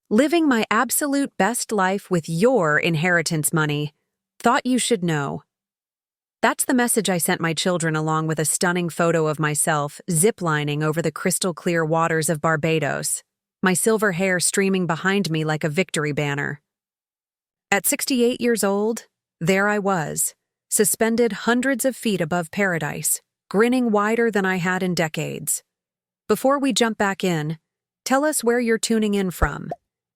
Living my absolute best life with your inheritance money. Thought you should know. That's the message I sent my children along with a stunning photo of myself ziplining over the crystal-clear waters of Barbados, my silver hair streaming behind me like a victory banner. At 68 years old, there I was, suspended hundreds of feet above paradise, grinning wider than I had in decades. Before we jump back in, tell us where you're tuning in from.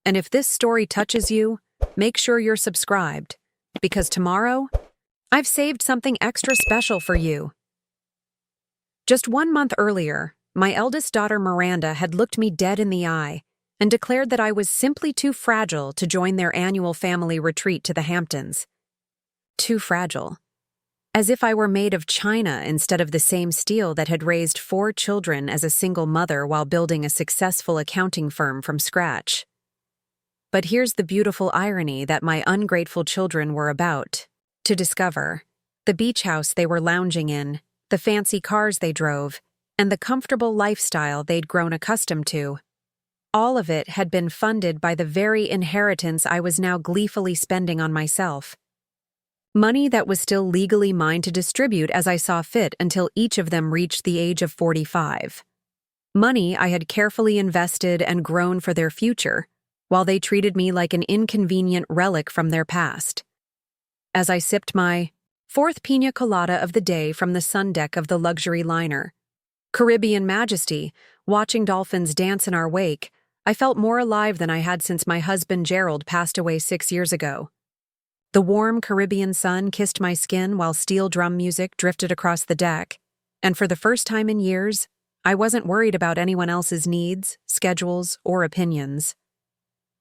And if this story touches you, make sure you're subscribed, because tomorrow, I've saved something extra special for you. Just 1 month earlier, my eldest daughter Miranda had looked me dead in the eye and declared that I was simply too fragile to join their annual family retreat to the Hamptons. Too fragile. As if I were made of china instead of the same steel that had raised 4 children as a single mother while building a successful accounting firm from scratch. But here's the beautiful irony that my ungrateful children were about to discover: the beach house they were lounging in, the fancy cars they drove, and the comfortable lifestyle they'd grown accustomed to. All of it had been funded by the very inheritance I was now gleefully spending on myself. Money that was still legally mine to distribute as I saw fit until each of them reached the age of 45. Money I had carefully invested and grown for their future, while they treated me like an inconvenient relic from their past. As I sipped my 4th pina colada of the day from the sun deck of the luxury liner, Caribbean majesty, watching dolphins dance in our wake, I felt more alive than I had since my husband Gerald passed away 6 years ago. The warm Caribbean sun kissed my skin while steel drum music drifted across the deck, and for the first time in years, I wasn't worried about anyone else's needs, schedules, or opinions.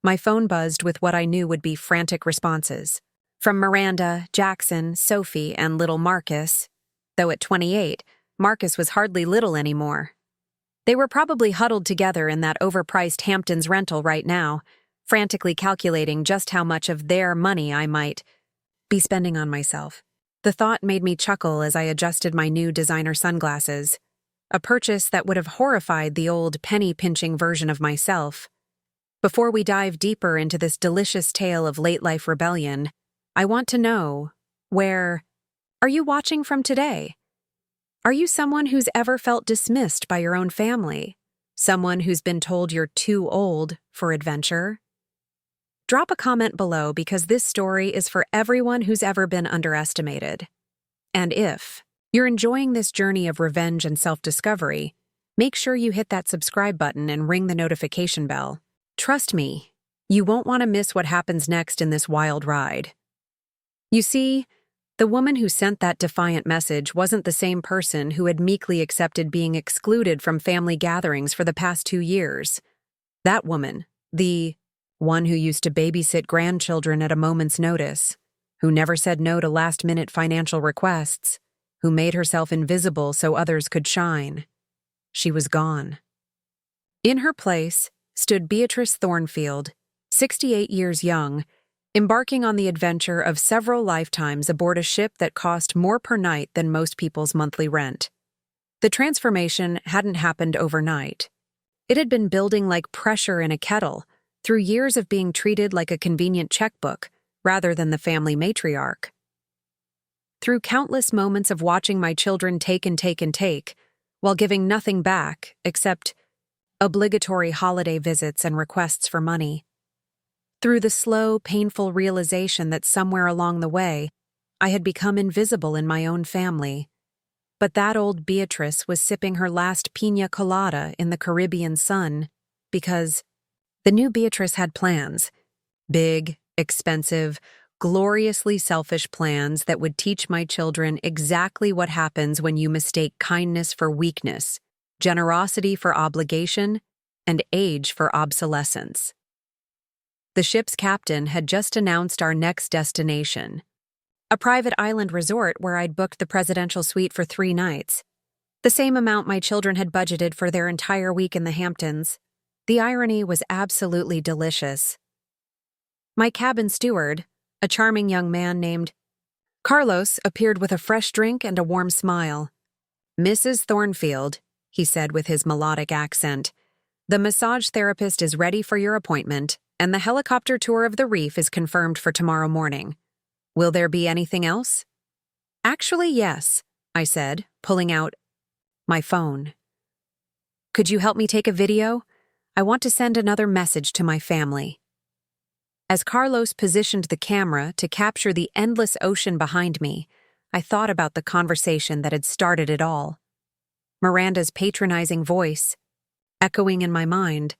My phone buzzed with what I knew would be frantic responses. From Miranda, Jackson, Sophie, and little Marcus, though at 28, Marcus was hardly little anymore. They were probably huddled together in that overpriced Hamptons rental right now, frantically calculating just how much of their money I might be spending on myself. The thought made me chuckle as I adjusted my new designer sunglasses, a purchase that would have horrified the old penny-pinching version of myself. Before we dive deeper into this delicious tale of late-life rebellion, I want to know, where are you watching from today? Are you someone who's ever felt dismissed by your own family? Someone who's been told you're too old for adventure? Drop a comment below, because this story is for everyone who's ever been underestimated. And if you're enjoying this journey of revenge and self-discovery, make sure you hit that subscribe button and ring the notification bell. Trust me, you won't want to miss what happens next in this wild ride. You see, the woman who sent that defiant message wasn't the same person who had meekly accepted being excluded from family gatherings for the past 2 years. That woman, the one who used to babysit grandchildren at a moment's notice, who never said no to last-minute financial requests, who made herself invisible so others could shine. She was gone. In her place stood Beatrice Thornfield, 68 years young, embarking on the adventure of several lifetimes aboard a ship that cost more per night than most people's monthly rent. The transformation hadn't happened overnight. It had been building like pressure in a kettle, through years of being treated like a convenient checkbook rather than the family matriarch. Through countless moments of watching my children take and take and take, while giving nothing back except obligatory holiday visits and requests for money. Through the slow, painful realization that somewhere along the way, I had become invisible in my own family. But that old Beatrice was sipping her last pina colada in the Caribbean sun, because the new Beatrice had plans. Big, expensive, gloriously selfish plans that would teach my children exactly what happens when you mistake kindness for weakness, generosity for obligation, and age for obsolescence. The ship's captain had just announced our next destination, a private island resort where I'd booked the presidential suite for 3 nights, the same amount my children had budgeted for their entire week in the Hamptons. The irony was absolutely delicious. My cabin steward, a charming young man named Carlos, appeared with a fresh drink and a warm smile. "Mrs. Thornfield," he said with his melodic accent, "the massage therapist is ready for your appointment, and the helicopter tour of the reef is confirmed for tomorrow morning. Will there be anything else? Actually, yes, I said, pulling out my phone. Could you help me take a video? I want to send another message to my family. As Carlos positioned the camera to capture the endless ocean behind me, I thought about the conversation that had started it all. Miranda's patronizing voice, echoing in my mind.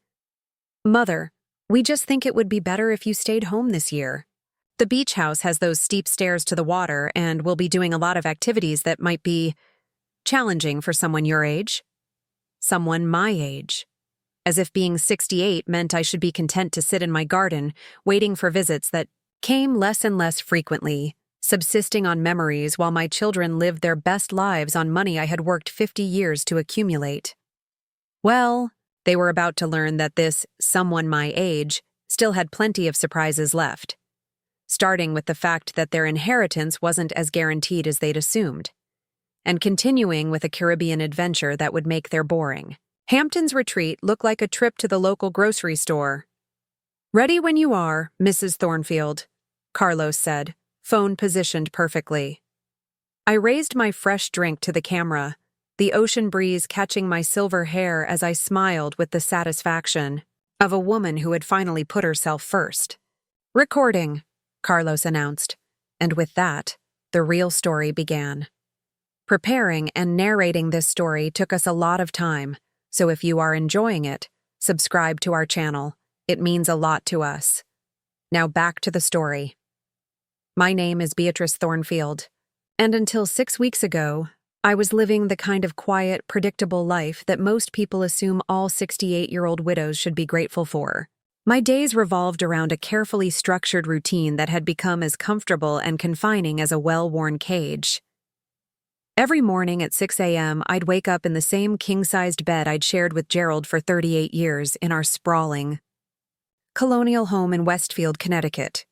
Mother, we just think it would be better if you stayed home this year. The beach house has those steep stairs to the water, and we'll be doing a lot of activities that might be challenging for someone your age. Someone my age. As if being 68 meant I should be content to sit in my garden, waiting for visits that came less and less frequently, subsisting on memories while my children lived their best lives on money I had worked 50 years to accumulate. Well, they were about to learn that this someone my age still had plenty of surprises left, starting with the fact that their inheritance wasn't as guaranteed as they'd assumed, and continuing with a Caribbean adventure that would make their boring Hamptons retreat look like a trip to the local grocery store. Ready when you are, Mrs. Thornfield, Carlos said, phone positioned perfectly. I raised my fresh drink to the camera, the ocean breeze catching my silver hair as I smiled with the satisfaction of a woman who had finally put herself first. Recording, Carlos announced, and with that, the real story began. Preparing and narrating this story took us a lot of time, so if you are enjoying it, subscribe to our channel. It means a lot to us. Now back to the story. My name is Beatrice Thornfield, and until 6 weeks ago, I was living the kind of quiet, predictable life that most people assume all 68-year-old widows should be grateful for. My days revolved around a carefully structured routine that had become as comfortable and confining as a well-worn cage. Every morning at 6 a.m., I'd wake up in the same king-sized bed I'd shared with Gerald for 38 years in our sprawling colonial home in Westfield, Connecticut.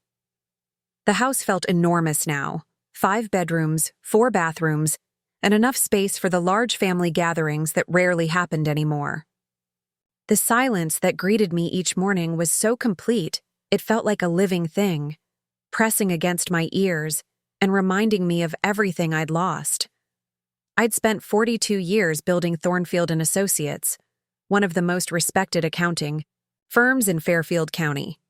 The house felt enormous now, 5 bedrooms, 4 bathrooms, and enough space for the large family gatherings that rarely happened anymore. The silence that greeted me each morning was so complete, it felt like a living thing, pressing against my ears and reminding me of everything I'd lost. I'd spent 42 years building Thornfield & Associates, one of the most respected accounting firms in Fairfield County.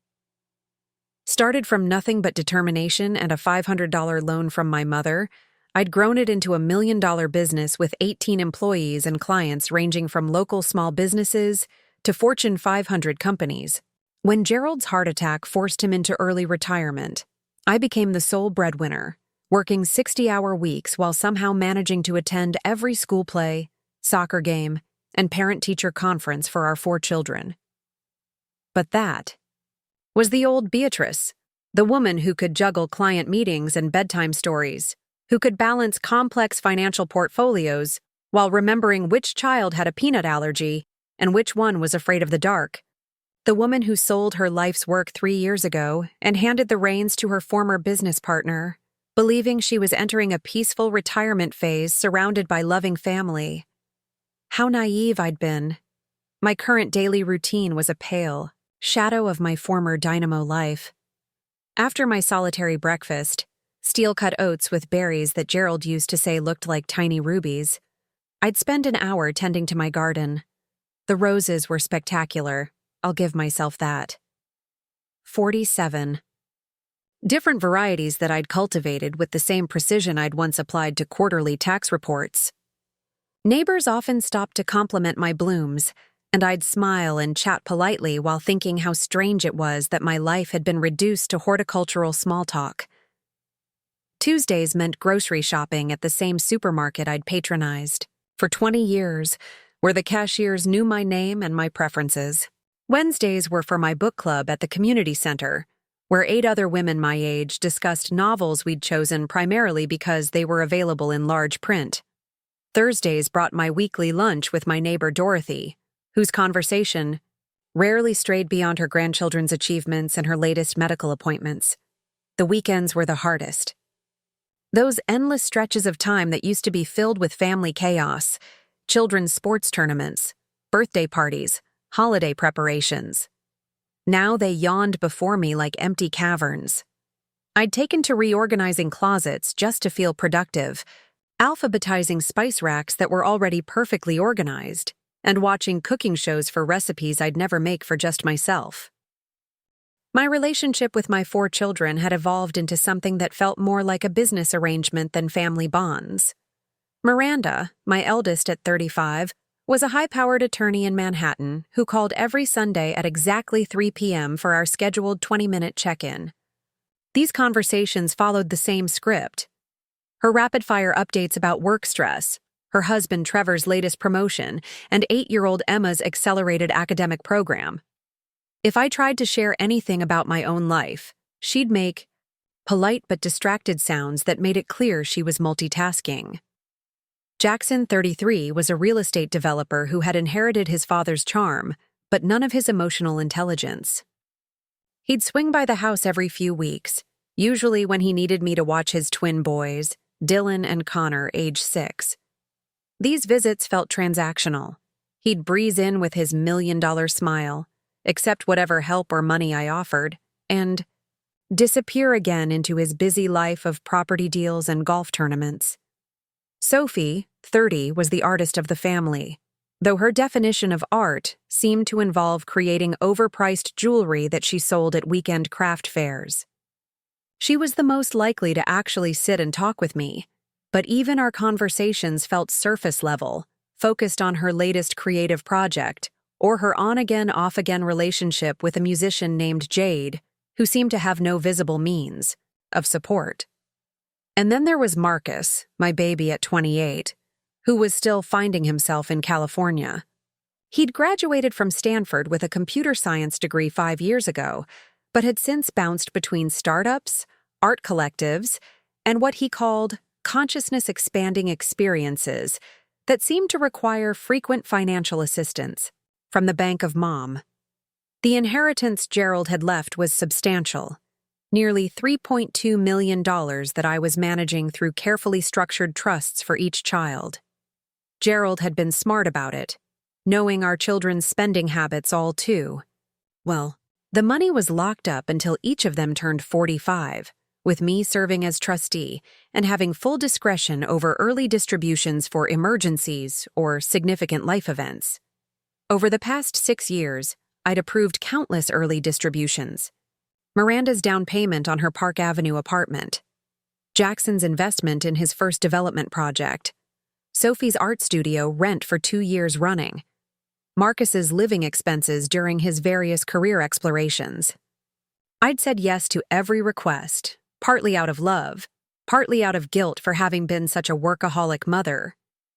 Started from nothing but determination and a $500 loan from my mother, I'd grown it into a $1 million business with 18 employees and clients ranging from local small businesses to Fortune 500 companies. When Gerald's heart attack forced him into early retirement, I became the sole breadwinner, working 60-hour weeks while somehow managing to attend every school play, soccer game, and parent-teacher conference for our 4 children. But that was the old Beatrice, the woman who could juggle client meetings and bedtime stories, who could balance complex financial portfolios while remembering which child had a peanut allergy and which one was afraid of the dark. The woman who sold her life's work 3 years ago and handed the reins to her former business partner, believing she was entering a peaceful retirement phase surrounded by loving family. How naive I'd been. My current daily routine was a pale shadow of my former dynamo life. After my solitary breakfast, steel-cut oats with berries that Gerald used to say looked like tiny rubies, I'd spend an hour tending to my garden. The roses were spectacular, I'll give myself that. 47. Different varieties that I'd cultivated with the same precision I'd once applied to quarterly tax reports. Neighbors often stopped to compliment my blooms, and I'd smile and chat politely while thinking how strange it was that my life had been reduced to horticultural small talk. Tuesdays meant grocery shopping at the same supermarket I'd patronized for 20 years, where the cashiers knew my name and my preferences. Wednesdays were for my book club at the community center, where 8 other women my age discussed novels we'd chosen primarily because they were available in large print. Thursdays brought my weekly lunch with my neighbor Dorothy, whose conversation rarely strayed beyond her grandchildren's achievements and her latest medical appointments. The weekends were the hardest. Those endless stretches of time that used to be filled with family chaos, children's sports tournaments, birthday parties, holiday preparations. Now they yawned before me like empty caverns. I'd taken to reorganizing closets just to feel productive, alphabetizing spice racks that were already perfectly organized, and watching cooking shows for recipes I'd never make for just myself. My relationship with my 4 children had evolved into something that felt more like a business arrangement than family bonds. Miranda, my eldest at 35, was a high-powered attorney in Manhattan who called every Sunday at exactly 3 p.m. for our scheduled 20-minute check-in. These conversations followed the same script. Her rapid-fire updates about work stress, her husband Trevor's latest promotion, and 8-year-old Emma's accelerated academic program. If I tried to share anything about my own life, she'd make polite but distracted sounds that made it clear she was multitasking. Jackson, 33, was a real estate developer who had inherited his father's charm, but none of his emotional intelligence. He'd swing by the house every few weeks, usually when he needed me to watch his twin boys, Dylan and Connor, age 6. These visits felt transactional. He'd breeze in with his million-dollar smile, accept whatever help or money I offered, and disappear again into his busy life of property deals and golf tournaments. Sophie, 30, was the artist of the family, though her definition of art seemed to involve creating overpriced jewelry that she sold at weekend craft fairs. She was the most likely to actually sit and talk with me, but even our conversations felt surface level, focused on her latest creative project, or her on-again, off-again relationship with a musician named Jade, who seemed to have no visible means of support. And then there was Marcus, my baby at 28, who was still finding himself in California. He'd graduated from Stanford with a computer science degree 5 years ago, but had since bounced between startups, art collectives, and what he called consciousness-expanding experiences that seemed to require frequent financial assistance from the Bank of Mom. The inheritance Gerald had left was substantial, nearly $3.2 million that I was managing through carefully structured trusts for each child. Gerald had been smart about it, knowing our children's spending habits all too. Well, the money was locked up until each of them turned 45, with me serving as trustee and having full discretion over early distributions for emergencies or significant life events. Over the past 6 years, I'd approved countless early distributions. Miranda's down payment on her Park Avenue apartment, Jackson's investment in his first development project, Sophie's art studio rent for 2 years running, Marcus's living expenses during his various career explorations. I'd said yes to every request, partly out of love, partly out of guilt for having been such a workaholic mother,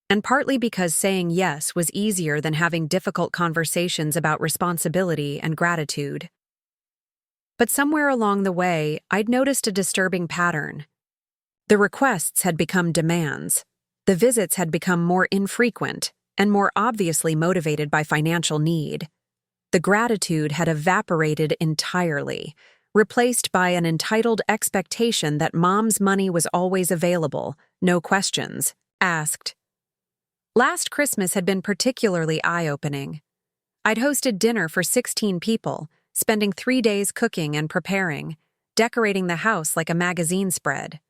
and partly because saying yes was easier than having difficult conversations about responsibility and gratitude. But somewhere along the way, I'd noticed a disturbing pattern. The requests had become demands. The visits had become more infrequent and more obviously motivated by financial need. The gratitude had evaporated entirely, replaced by an entitled expectation that Mom's money was always available, no questions asked. Last Christmas had been particularly eye-opening. I'd hosted dinner for 16 people, spending 3 days cooking and preparing, decorating the house like a magazine spread.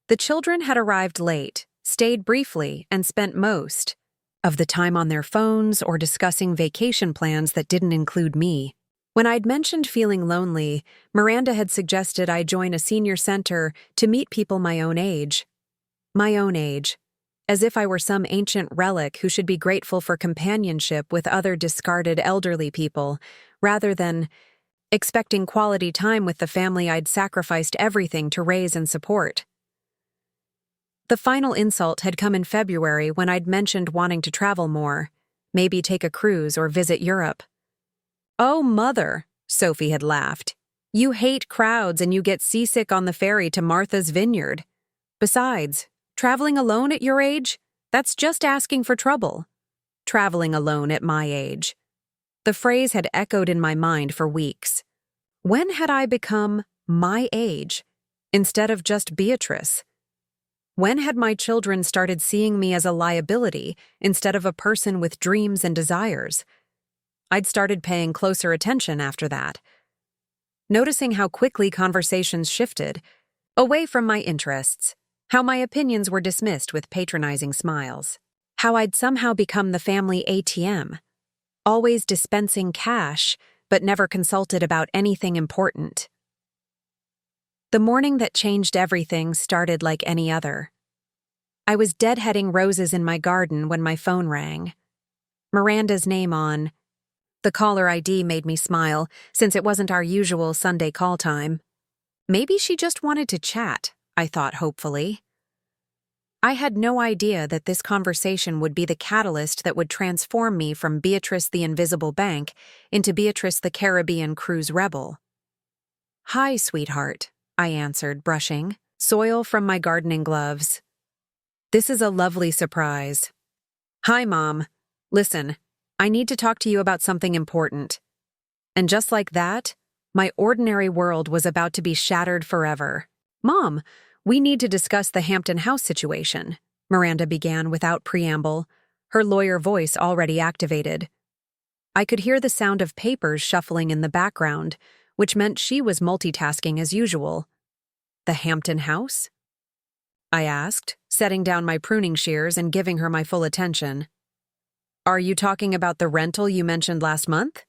The children had arrived late, stayed briefly, and spent most of the time on their phones or discussing vacation plans that didn't include me. When I'd mentioned feeling lonely, Miranda had suggested I join a senior center to meet people my own age. My own age. As if I were some ancient relic who should be grateful for companionship with other discarded elderly people, rather than expecting quality time with the family I'd sacrificed everything to raise and support. The final insult had come in February when I'd mentioned wanting to travel more, maybe take a cruise or visit Europe. "Oh, Mother," Sophie had laughed. "You hate crowds and you get seasick on the ferry to Martha's Vineyard. Besides, traveling alone at your age? That's just asking for trouble." Traveling alone at my age. The phrase had echoed in my mind for weeks. When had I become my age instead of just Beatrice? When had my children started seeing me as a liability instead of a person with dreams and desires? I'd started paying closer attention after that, noticing how quickly conversations shifted, away from my interests, how my opinions were dismissed with patronizing smiles, how I'd somehow become the family ATM, always dispensing cash, but never consulted about anything important. The morning that changed everything started like any other. I was deadheading roses in my garden when my phone rang. Miranda's name on. The caller ID made me smile, since it wasn't our usual Sunday call time. Maybe she just wanted to chat, I thought hopefully. I had no idea that this conversation would be the catalyst that would transform me from Beatrice the Invisible Bank into Beatrice the Caribbean Cruise Rebel. "Hi, sweetheart," I answered, brushing soil from my gardening gloves. "This is a lovely surprise." "Hi, Mom. Listen, I need to talk to you about something important." And just like that, my ordinary world was about to be shattered forever. "Mom, we need to discuss the Hampton house situation," Miranda began without preamble, her lawyer voice already activated. I could hear the sound of papers shuffling in the background, which meant she was multitasking as usual. "The Hampton house?" I asked, setting down my pruning shears and giving her my full attention. "Are you talking about the rental you mentioned last month?"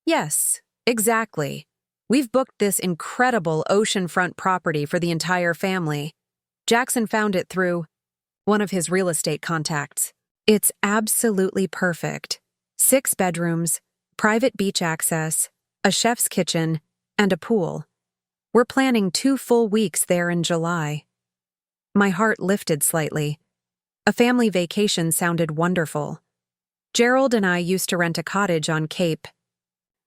"Yes, exactly. We've booked this incredible oceanfront property for the entire family. Jackson found it through one of his real estate contacts. It's absolutely perfect. 6 bedrooms, private beach access, a chef's kitchen, and a pool. We're planning 2 full weeks there in July." My heart lifted slightly. A family vacation sounded wonderful. Gerald and I used to rent a cottage on Cape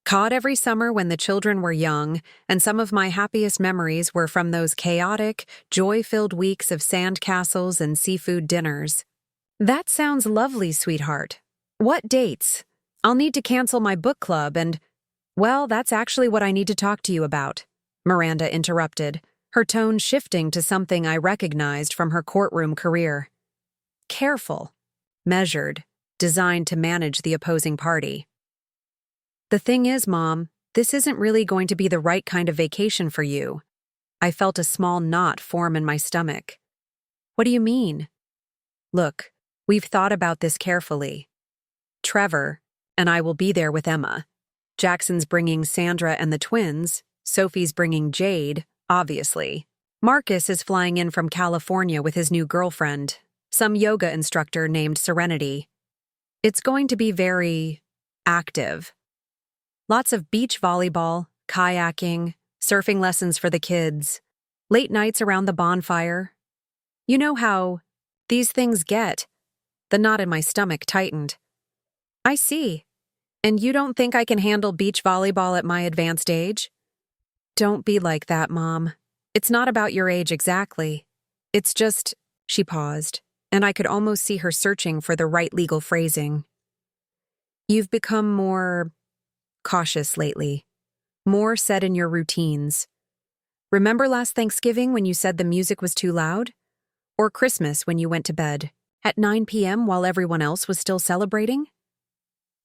Cod every summer when the children were young, and some of my happiest memories were from those chaotic, joy-filled weeks of sand castles and seafood dinners. "That sounds lovely, sweetheart. What dates? I'll need to cancel my book club and—" "Well, that's actually what I need to talk to you about," Miranda interrupted, her tone shifting to something I recognized from her courtroom career. Careful, measured, designed to manage the opposing party. "The thing is, Mom, this isn't really going to be the right kind of vacation for you." I felt a small knot form in my stomach. "What do you mean?" "Look, we've thought about this carefully. Trevor and I will be there with Emma. Jackson's bringing Sandra and the twins. Sophie's bringing Jade, obviously. Marcus is flying in from California with his new girlfriend, some yoga instructor named Serenity. It's going to be very active. Lots of beach volleyball, kayaking, surfing lessons for the kids, late nights around the bonfire. You know how these things get." The knot in my stomach tightened. "I see. And you don't think I can handle beach volleyball at my advanced age?" "Don't be like that, Mom. It's not about your age exactly. It's just—" She paused, and I could almost see her searching for the right legal phrasing. "You've become more cautious lately, more set in your routines. Remember last Thanksgiving when you said the music was too loud? Or Christmas when you went to bed at 9 p.m. while everyone else was still celebrating?"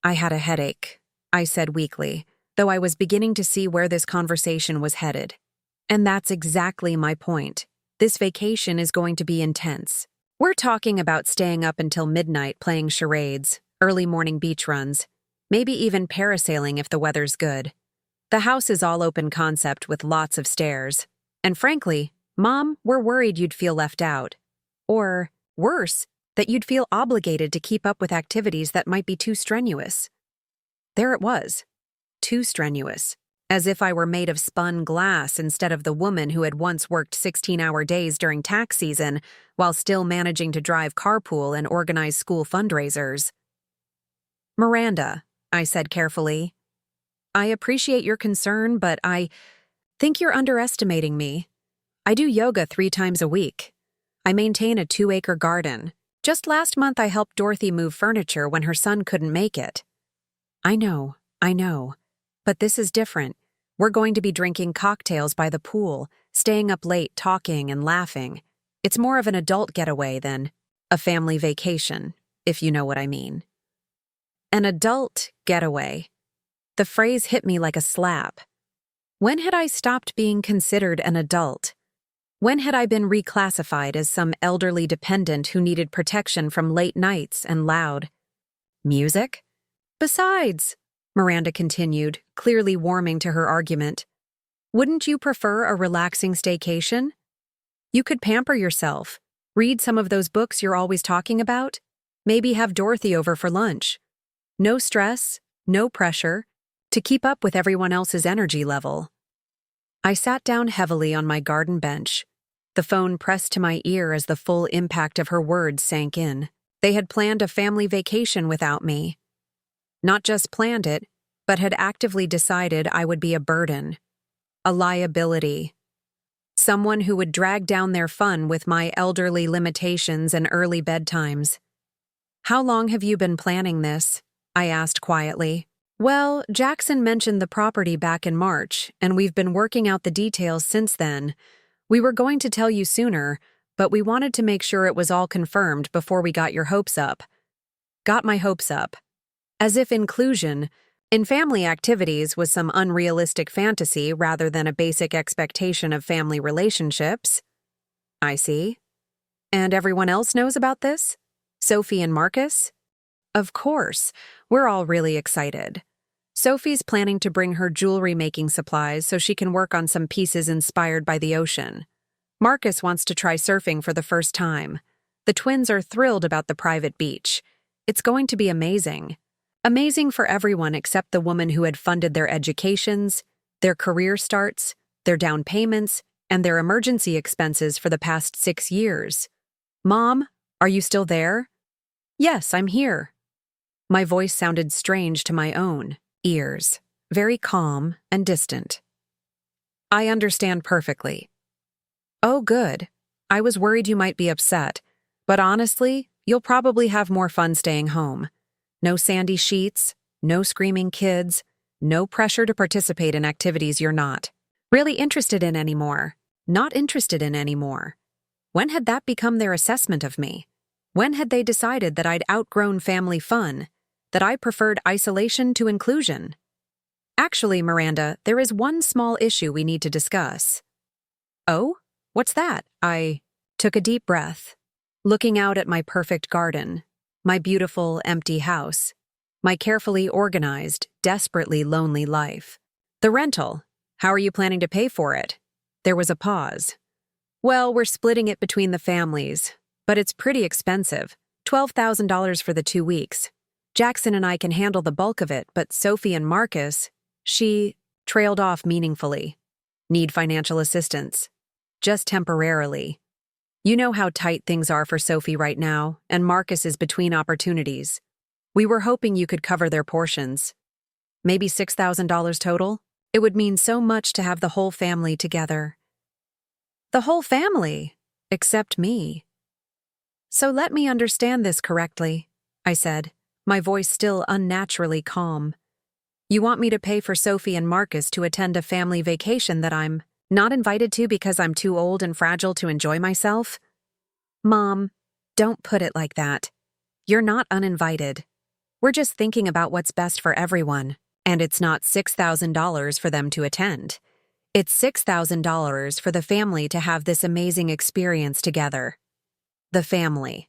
"I had a headache," I said weakly, though I was beginning to see where this conversation was headed. "And that's exactly my point. This vacation is going to be intense. We're talking about staying up until midnight playing charades, early morning beach runs, maybe even parasailing if the weather's good. The house is all open concept with lots of stairs. And frankly, Mom, we're worried you'd feel left out. Or, worse, that you'd feel obligated to keep up with activities that might be too strenuous." There it was. Too strenuous. As if I were made of spun glass instead of the woman who had once worked 16-hour days during tax season while still managing to drive carpool and organize school fundraisers. "Miranda," I said carefully, "I appreciate your concern, but I think you're underestimating me. I do yoga 3 times a week. I maintain a 2-acre garden. Just last month I helped Dorothy move furniture when her son couldn't make it." I know. But this is different. We're going to be drinking cocktails by the pool, staying up late talking and laughing. It's more of an adult getaway than a family vacation, if you know what I mean." "An adult getaway," The phrase hit me like a slap. When had I stopped being considered an adult? When had I been reclassified as some elderly dependent who needed protection from late nights and loud music? Besides, Miranda continued, clearly warming to her argument, wouldn't you prefer a relaxing staycation? You could pamper yourself, read some of those books you're always talking about, maybe have Dorothy over for lunch. No stress, no pressure, to keep up with everyone else's energy level. I sat down heavily on my garden bench, the phone pressed to my ear as the full impact of her words sank in. They had planned a family vacation without me. Not just planned it, but had actively decided I would be a burden, a liability, someone who would drag down their fun with my elderly limitations and early bedtimes. How long have you been planning this? I asked quietly. Well, Jackson mentioned the property back in March, and we've been working out the details since then. We were going to tell you sooner, but we wanted to make sure it was all confirmed before we got your hopes up. Got my hopes up. As if inclusion in family activities was some unrealistic fantasy rather than a basic expectation of family relationships. I see. And everyone else knows about this? Sophie and Marcus? Of course, we're all really excited. Sophie's planning to bring her jewelry-making supplies so she can work on some pieces inspired by the ocean. Marcus wants to try surfing for the first time. The twins are thrilled about the private beach. It's going to be amazing. Amazing for everyone except the woman who had funded their educations, their career starts, their down payments, and their emergency expenses for the past 6 years. Mom, are you still there? Yes, I'm here. My voice sounded strange to my own ears, very calm and distant. I understand perfectly. Oh, good. I was worried you might be upset, but honestly, you'll probably have more fun staying home. No sandy sheets, no screaming kids, no pressure to participate in activities you're not really interested in anymore. Not interested in anymore. When had that become their assessment of me? When had they decided that I'd outgrown family fun, that I preferred isolation to inclusion? Actually, Miranda, there is one small issue we need to discuss. Oh? What's that? I took a deep breath, looking out at my perfect garden, my beautiful, empty house, my carefully organized, desperately lonely life. The rental. How are you planning to pay for it? There was a pause. Well, we're splitting it between the families, but it's pretty expensive. $12,000 for the 2 weeks. Jackson and I can handle the bulk of it, but Sophie and Marcus, she trailed off meaningfully. Need financial assistance. Just temporarily. You know how tight things are for Sophie right now, and Marcus is between opportunities. We were hoping you could cover their portions. Maybe $6,000 total? It would mean so much to have the whole family together. The whole family, except me. So let me understand this correctly, I said, my voice still unnaturally calm. You want me to pay for Sophie and Marcus to attend a family vacation that I'm not invited to because I'm too old and fragile to enjoy myself? Mom, don't put it like that. You're not uninvited. We're just thinking about what's best for everyone, and it's not $6,000 for them to attend. It's $6,000 for the family to have this amazing experience together. The family.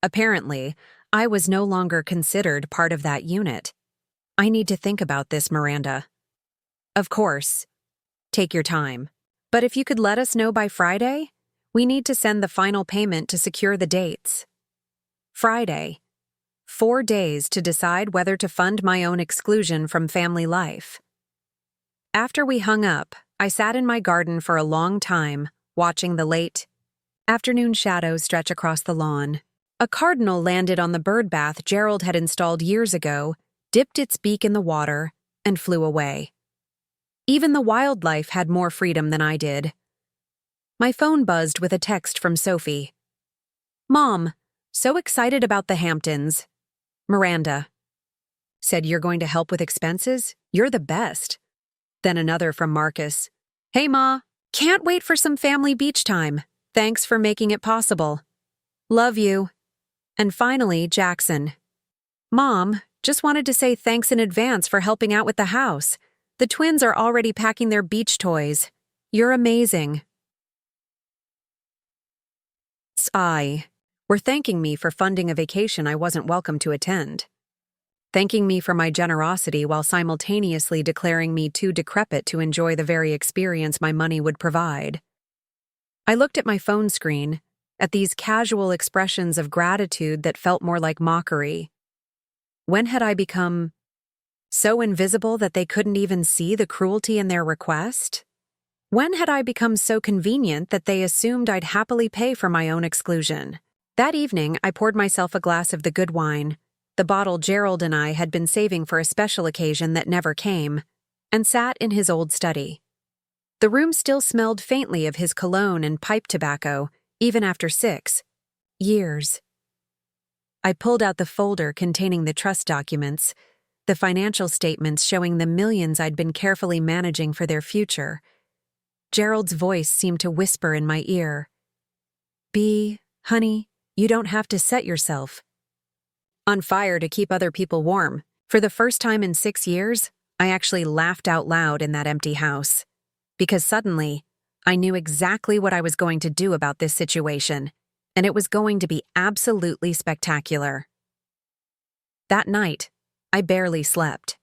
Apparently, I was no longer considered part of that unit. I need to think about this, Miranda. Of course. Take your time. But if you could let us know by Friday, we need to send the final payment to secure the dates. Friday. 4 days to decide whether to fund my own exclusion from family life. After we hung up, I sat in my garden for a long time, watching the late afternoon shadows stretch across the lawn. A cardinal landed on the bird bath Gerald had installed years ago, dipped its beak in the water, and flew away. Even the wildlife had more freedom than I did. My phone buzzed with a text from Sophie. Mom, so excited about the Hamptons. Miranda. Said you're going to help with expenses? You're the best. Then another from Marcus. Hey, Ma. Can't wait for some family beach time. Thanks for making it possible. Love you. And finally, Jackson. Mom, Just wanted to say thanks in advance for helping out with the house. The twins are already packing their beach toys. You're amazing. Were thanking me for funding a vacation I wasn't welcome to attend. Thanking me for my generosity while simultaneously declaring me too decrepit to enjoy the very experience my money would provide. I looked at my phone screen, at these casual expressions of gratitude that felt more like mockery. When had I become so invisible that they couldn't even see the cruelty in their request? When had I become so convenient that they assumed I'd happily pay for my own exclusion? That evening, I poured myself a glass of the good wine, the bottle Gerald and I had been saving for a special occasion that never came, and sat in his old study. The room still smelled faintly of his cologne and pipe tobacco, even after 6 years. I pulled out the folder containing the trust documents, the financial statements showing the millions I'd been carefully managing for their future. Gerald's voice seemed to whisper in my ear. Honey, you don't have to set yourself on fire to keep other people warm. For the first time in 6 years, I actually laughed out loud in that empty house. Because suddenly, I knew exactly what I was going to do about this situation, and it was going to be absolutely spectacular. That night, I barely slept.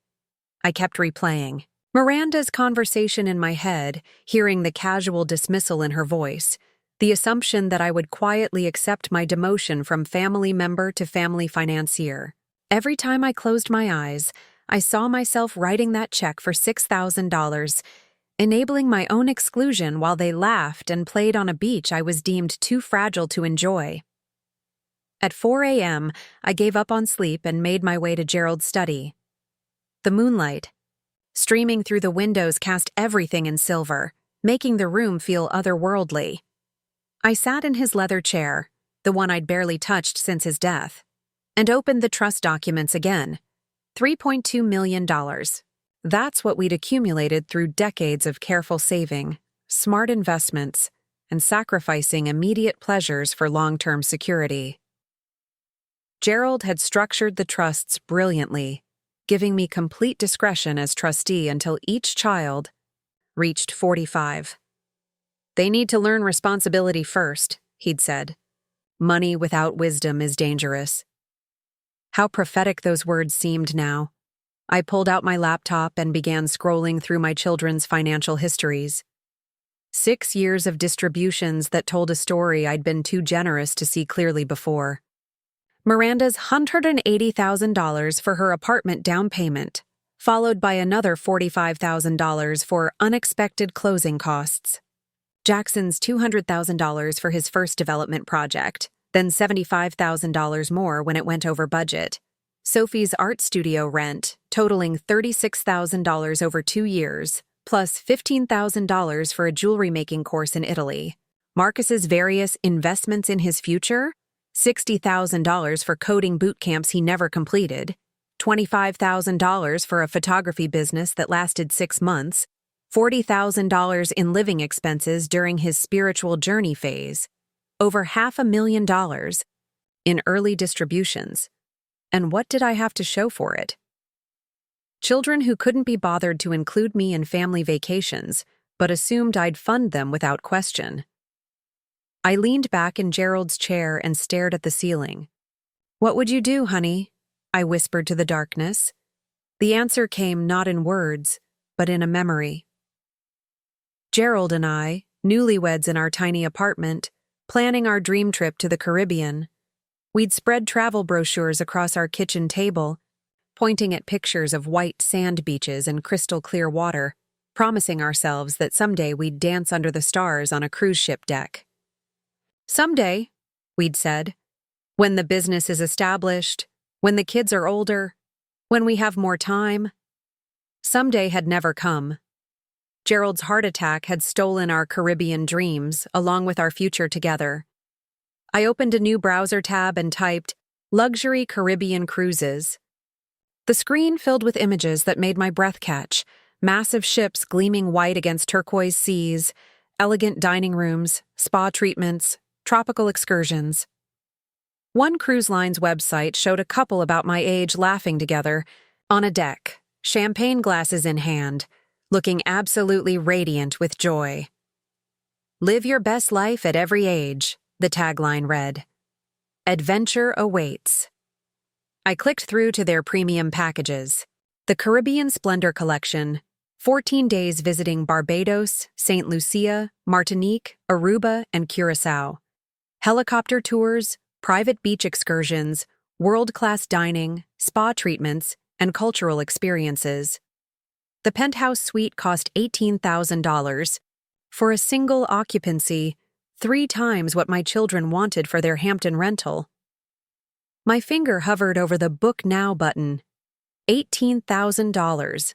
I kept replaying Miranda's conversation in my head, hearing the casual dismissal in her voice, the assumption that I would quietly accept my demotion from family member to family financier. Every time I closed my eyes, I saw myself writing that check for $6,000, enabling my own exclusion while they laughed and played on a beach I was deemed too fragile to enjoy. At 4 a.m., I gave up on sleep and made my way to Gerald's study. The moonlight, streaming through the windows, cast everything in silver, making the room feel otherworldly. I sat in his leather chair, the one I'd barely touched since his death, and opened the trust documents again. $3.2 million. That's what we'd accumulated through decades of careful saving, smart investments, and sacrificing immediate pleasures for long-term security. Gerald had structured the trusts brilliantly, giving me complete discretion as trustee until each child reached 45. They need to learn responsibility first, he'd said. Money without wisdom is dangerous. How prophetic those words seemed now. I pulled out my laptop and began scrolling through my children's financial histories. 6 years of distributions that told a story I'd been too generous to see clearly before. Miranda's $180,000 for her apartment down payment, followed by another $45,000 for unexpected closing costs. Jackson's $200,000 for his first development project, then $75,000 more when it went over budget. Sophie's art studio rent, totaling $36,000 over 2 years, plus $15,000 for a jewelry-making course in Italy. Marcus's various investments in his future, $60,000 for coding boot camps he never completed, $25,000 for a photography business that lasted 6 months, $40,000 in living expenses during his spiritual journey phase, over $500,000 in early distributions. And what did I have to show for it? Children who couldn't be bothered to include me in family vacations, but assumed I'd fund them without question. I leaned back in Gerald's chair and stared at the ceiling. "What would you do, honey?" I whispered to the darkness. The answer came not in words, but in a memory. Gerald and I, newlyweds in our tiny apartment, planning our dream trip to the Caribbean. We'd spread travel brochures across our kitchen table, pointing at pictures of white sand beaches and crystal clear water, promising ourselves that someday we'd dance under the stars on a cruise ship deck. Someday, we'd said, when the business is established, when the kids are older, when we have more time. Someday had never come. Gerald's heart attack had stolen our Caribbean dreams, along with our future together. I opened a new browser tab and typed, "Luxury Caribbean Cruises." The screen filled with images that made my breath catch, massive ships gleaming white against turquoise seas, elegant dining rooms, spa treatments, tropical excursions. One cruise line's website showed a couple about my age laughing together on a deck, champagne glasses in hand, looking absolutely radiant with joy. "Live your best life at every age," the tagline read. "Adventure awaits." I clicked through to their premium packages. The Caribbean Splendor Collection, 14 days visiting Barbados, St. Lucia, Martinique, Aruba, and Curaçao. Helicopter tours, private beach excursions, world-class dining, spa treatments, and cultural experiences. The penthouse suite cost $18,000 for a single occupancy, 3 times what my children wanted for their Hampton rental. My finger hovered over the Book Now button. $18,000.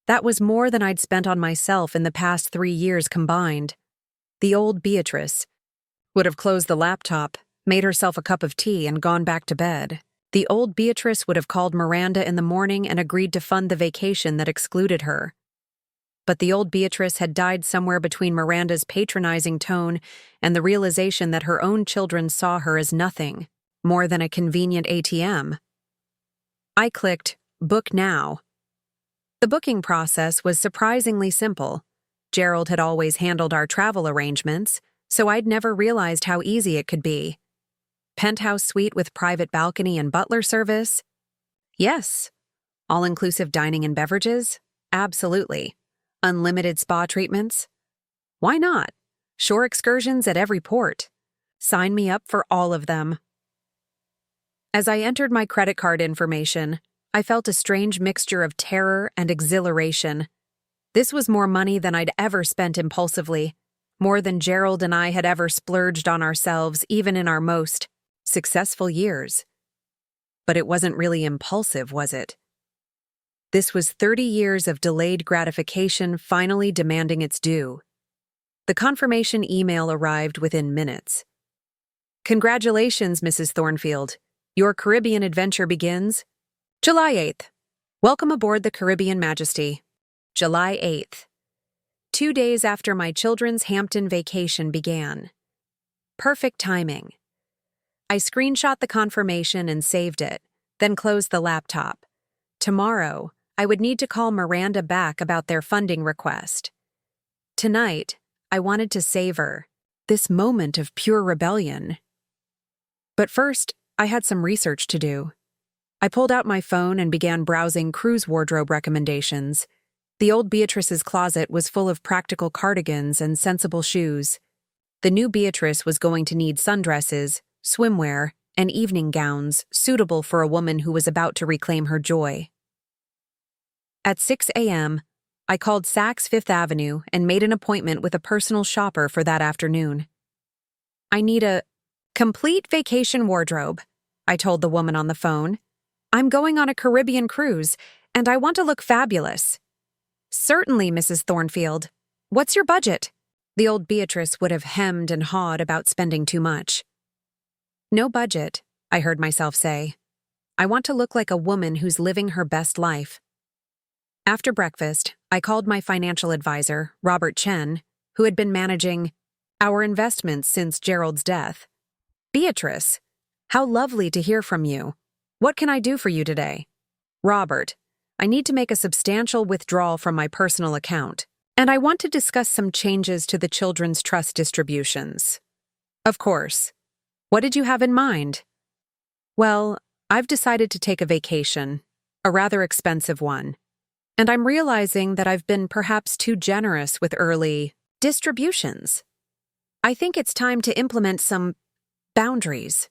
That was more than I'd spent on myself in the past 3 years combined. The old Beatrice would have closed the laptop, made herself a cup of tea, and gone back to bed. The old Beatrice would have called Miranda in the morning and agreed to fund the vacation that excluded her. But the old Beatrice had died somewhere between Miranda's patronizing tone and the realization that her own children saw her as nothing more than a convenient ATM. I clicked Book Now. The booking process was surprisingly simple. Gerald had always handled our travel arrangements, so I'd never realized how easy it could be. Penthouse suite with private balcony and butler service? Yes. All-inclusive dining and beverages? Absolutely. Unlimited spa treatments? Why not? Shore excursions at every port. Sign me up for all of them. As I entered my credit card information, I felt a strange mixture of terror and exhilaration. This was more money than I'd ever spent impulsively, more than Gerald and I had ever splurged on ourselves, even in our most successful years. But it wasn't really impulsive, was it? This was 30 years of delayed gratification finally demanding its due. The confirmation email arrived within minutes. "Congratulations, Mrs. Thornfield. Your Caribbean adventure begins July 8th. Welcome aboard the Caribbean Majesty. July 8th. 2 days after my children's Hampton vacation began. Perfect timing. I screenshot the confirmation and saved it, then closed the laptop. Tomorrow, I would need to call Miranda back about their funding request. Tonight, I wanted to savor this moment of pure rebellion. But first, I had some research to do. I pulled out my phone and began browsing cruise wardrobe recommendations. The old Beatrice's closet was full of practical cardigans and sensible shoes. The new Beatrice was going to need sundresses, swimwear, and evening gowns suitable for a woman who was about to reclaim her joy. At 6 a.m., I called Saks Fifth Avenue and made an appointment with a personal shopper for that afternoon. "I need a complete vacation wardrobe," I told the woman on the phone. "I'm going on a Caribbean cruise, and I want to look fabulous." "Certainly, Mrs. Thornfield. What's your budget?" The old Beatrice would have hemmed and hawed about spending too much. "No budget," I heard myself say. "I want to look like a woman who's living her best life." After breakfast, I called my financial advisor, Robert Chen, who had been managing our investments since Gerald's death. "Beatrice, how lovely to hear from you. What can I do for you today?" "Robert, I need to make a substantial withdrawal from my personal account, and I want to discuss some changes to the children's trust distributions." "Of course. What did you have in mind?" "Well, I've decided to take a vacation, a rather expensive one, and I'm realizing that I've been perhaps too generous with early distributions. I think it's time to implement some boundaries."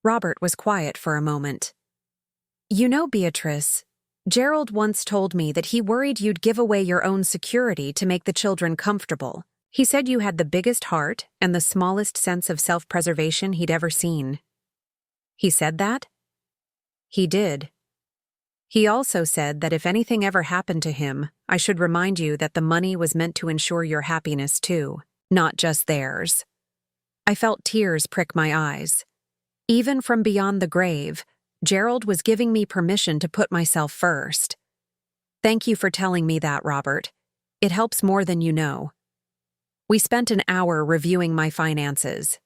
Robert was quiet for a moment. "You know, Beatrice, Gerald once told me that he worried you'd give away your own security to make the children comfortable. He said you had the biggest heart and the smallest sense of self-preservation he'd ever seen." "He said that?" "He did. He also said that if anything ever happened to him, I should remind you that the money was meant to ensure your happiness too, not just theirs." I felt tears prick my eyes. Even from beyond the grave, Gerald was giving me permission to put myself first. "Thank you for telling me that, Robert. It helps more than you know." We spent an hour reviewing my finances.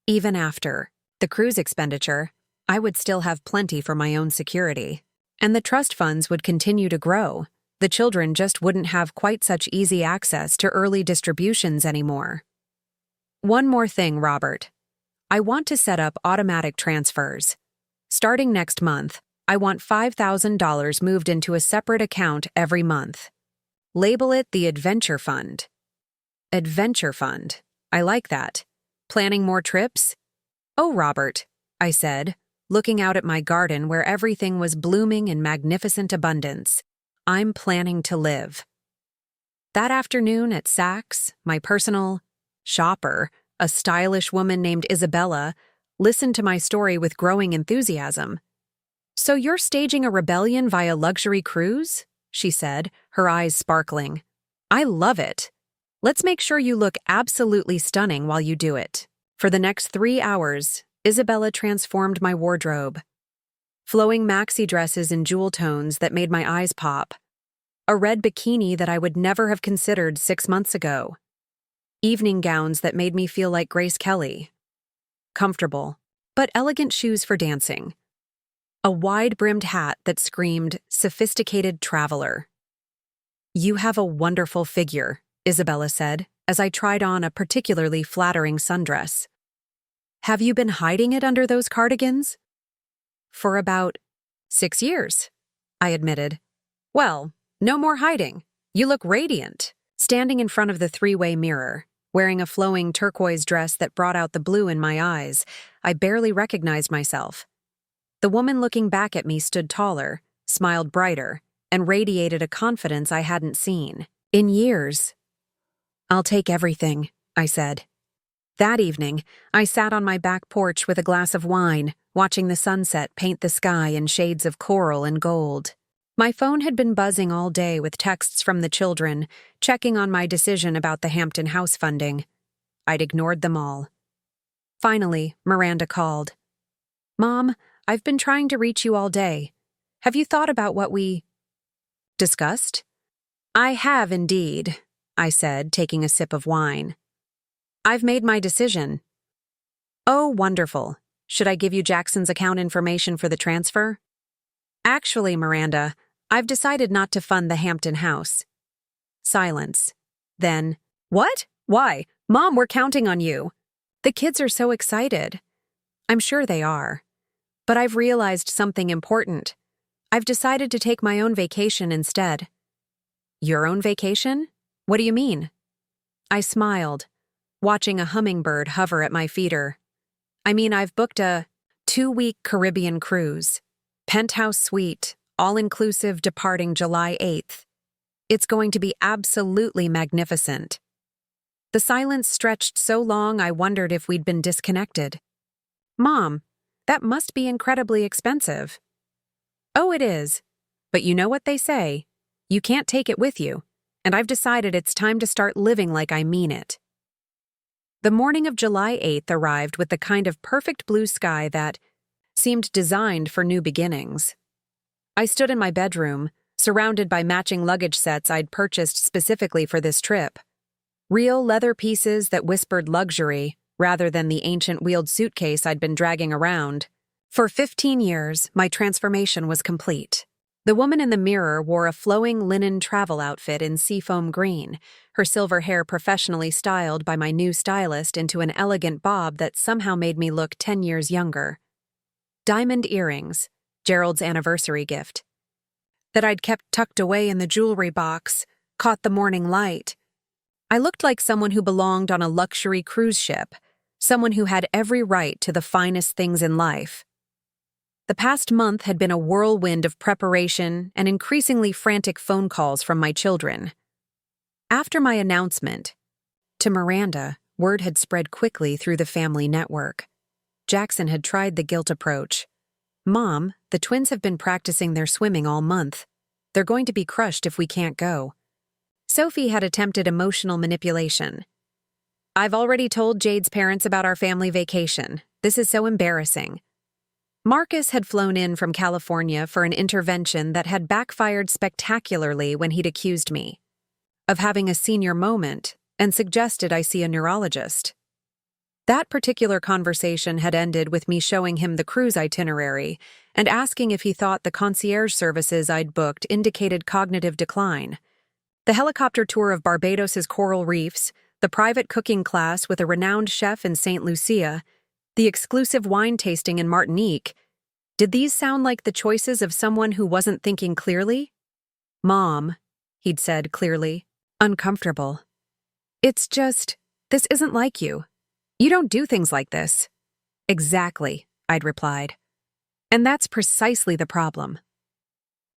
Even after The cruise expenditure, I would still have plenty for my own security. And the trust funds would continue to grow. The children just wouldn't have quite such easy access to early distributions anymore. One more thing, Robert. I want to set up automatic transfers. Starting next month, I want $5,000 moved into a separate account every month. Label it the Adventure Fund. Adventure Fund. I like that. Planning more trips? Oh, Robert, I said, looking out at my garden where everything was blooming in magnificent abundance. I'm planning to live. That afternoon at Saks, my personal shopper, a stylish woman named Isabella, listened to my story with growing enthusiasm. So you're staging a rebellion via luxury cruise? She said, her eyes sparkling. I love it. Let's make sure you look absolutely stunning while you do it. For the next 3 hours, Isabella transformed my wardrobe. Flowing maxi dresses in jewel tones that made my eyes pop. A red bikini that I would never have considered 6 months ago. Evening gowns that made me feel like Grace Kelly. Comfortable, but elegant shoes for dancing. A wide-brimmed hat that screamed, sophisticated traveler. You have a wonderful figure, Isabella said, as I tried on a particularly flattering sundress. Have you been hiding it under those cardigans? For about 6 years, I admitted. Well, no more hiding. You look radiant. Standing in front of the three-way mirror, wearing a flowing turquoise dress that brought out the blue in my eyes, I barely recognized myself. The woman looking back at me stood taller, smiled brighter, and radiated a confidence I hadn't seen in years. I'll take everything, I said. That evening, I sat on my back porch with a glass of wine, watching the sunset paint the sky in shades of coral and gold. My phone had been buzzing all day with texts from the children, checking on my decision about the Hampton house funding. I'd ignored them all. Finally, Miranda called. Mom, I've been trying to reach you all day. Have you thought about what we discussed? I have indeed, I said, taking a sip of wine. I've made my decision. Oh, wonderful. Should I give you Jackson's account information for the transfer? Actually, Miranda, I've decided not to fund the Hampton house. Silence. Then, what? Why? Mom, we're counting on you. The kids are so excited. I'm sure they are. But I've realized something important. I've decided to take my own vacation instead. Your own vacation? What do you mean? I smiled, watching a hummingbird hover at my feeder. I mean, I've booked a 2-week Caribbean cruise. Penthouse suite, all-inclusive, departing July 8th. It's going to be absolutely magnificent. The silence stretched so long I wondered if we'd been disconnected. Mom, that must be incredibly expensive. Oh, it is. But you know what they say. You can't take it with you, and I've decided it's time to start living like I mean it. The morning of July 8th arrived with the kind of perfect blue sky that seemed designed for new beginnings. I stood in my bedroom, surrounded by matching luggage sets I'd purchased specifically for this trip. Real leather pieces that whispered luxury, rather than the ancient wheeled suitcase I'd been dragging around. For 15 years, my transformation was complete. The woman in the mirror wore a flowing linen travel outfit in seafoam green, her silver hair professionally styled by my new stylist into an elegant bob that somehow made me look 10 years younger. Diamond earrings, Gerald's anniversary gift, that I'd kept tucked away in the jewelry box, caught the morning light. I looked like someone who belonged on a luxury cruise ship, someone who had every right to the finest things in life. The past month had been a whirlwind of preparation and increasingly frantic phone calls from my children. After my announcement to Miranda, word had spread quickly through the family network. Jackson had tried the guilt approach. Mom, the twins have been practicing their swimming all month. They're going to be crushed if we can't go. Sophie had attempted emotional manipulation. I've already told Jade's parents about our family vacation. This is so embarrassing. Marcus had flown in from California for an intervention that had backfired spectacularly when he'd accused me of having a senior moment and suggested I see a neurologist. That particular conversation had ended with me showing him the cruise itinerary and asking if he thought the concierge services I'd booked indicated cognitive decline. The helicopter tour of Barbados's coral reefs, the private cooking class with a renowned chef in St. Lucia, the exclusive wine tasting in Martinique, did these sound like the choices of someone who wasn't thinking clearly? "Mom," he'd said clearly, uncomfortable. "It's just, this isn't like you. You don't do things like this." "Exactly," I'd replied. And that's precisely the problem.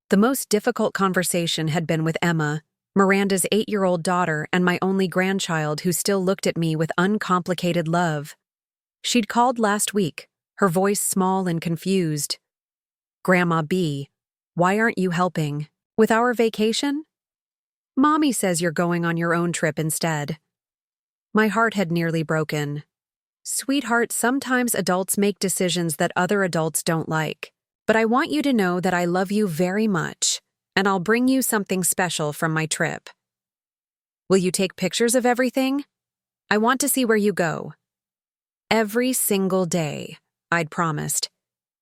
The most difficult conversation had been with Emma, Miranda's 8-year-old daughter and my only grandchild who still looked at me with uncomplicated love. She'd called last week, her voice small and confused. "Grandma B, why aren't you helping? With our vacation?" "Mommy says you're going on your own trip instead." My heart had nearly broken. "Sweetheart, sometimes adults make decisions that other adults don't like. But I want you to know that I love you very much, and I'll bring you something special from my trip." "Will you take pictures of everything? I want to see where you go." "Every single day," I'd promised.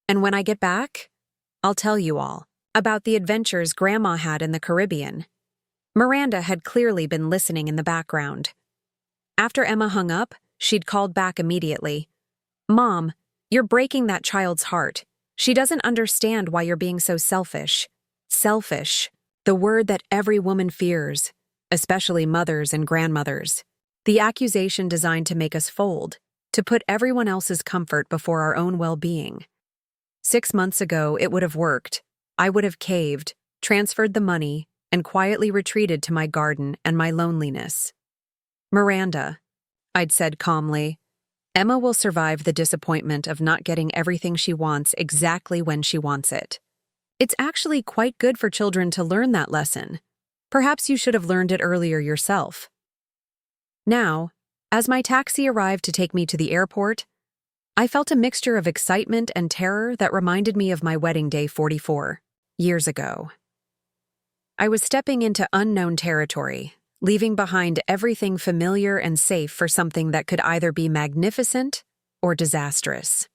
"And when I get back, I'll tell you all about the adventures Grandma had in the Caribbean." Miranda had clearly been listening in the background. After Emma hung up, she'd called back immediately. "Mom, you're breaking that child's heart. She doesn't understand why you're being so selfish." Selfish, the word that every woman fears, especially mothers and grandmothers. The accusation designed to make us fold, to put everyone else's comfort before our own well-being. 6 months ago, it would have worked. I would have caved, transferred the money, and quietly retreated to my garden and my loneliness. "Miranda," I'd said calmly, "Emma will survive the disappointment of not getting everything she wants exactly when she wants it. It's actually quite good for children to learn that lesson. Perhaps you should have learned it earlier yourself." Now, as my taxi arrived to take me to the airport, I felt a mixture of excitement and terror that reminded me of my wedding day 44 years ago. I was stepping into unknown territory, leaving behind everything familiar and safe for something that could either be magnificent or disastrous.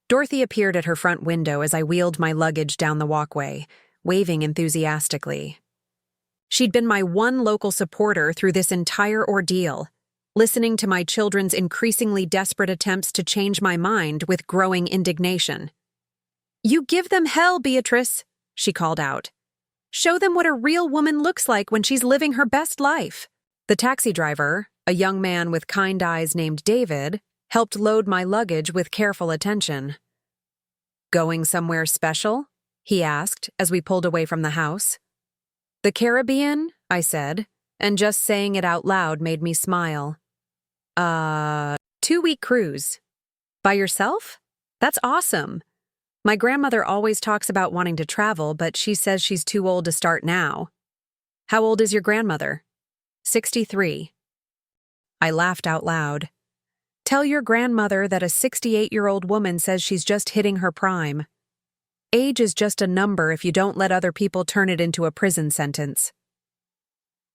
Dorothy appeared at her front window as I wheeled my luggage down the walkway, waving enthusiastically. She'd been my one local supporter through this entire ordeal, listening to my children's increasingly desperate attempts to change my mind with growing indignation. "You give them hell, Beatrice," she called out. "Show them what a real woman looks like when she's living her best life." The taxi driver, a young man with kind eyes named David, helped load my luggage with careful attention. "Going somewhere special?" he asked as we pulled away from the house. "The Caribbean," I said, and just saying it out loud made me smile. 2-week cruise. By yourself? That's awesome. My grandmother always talks about wanting to travel, but she says she's too old to start now." "How old is your grandmother?" 63. I laughed out loud. "Tell your grandmother that a 68-year-old woman says she's just hitting her prime. Age is just a number if you don't let other people turn it into a prison sentence."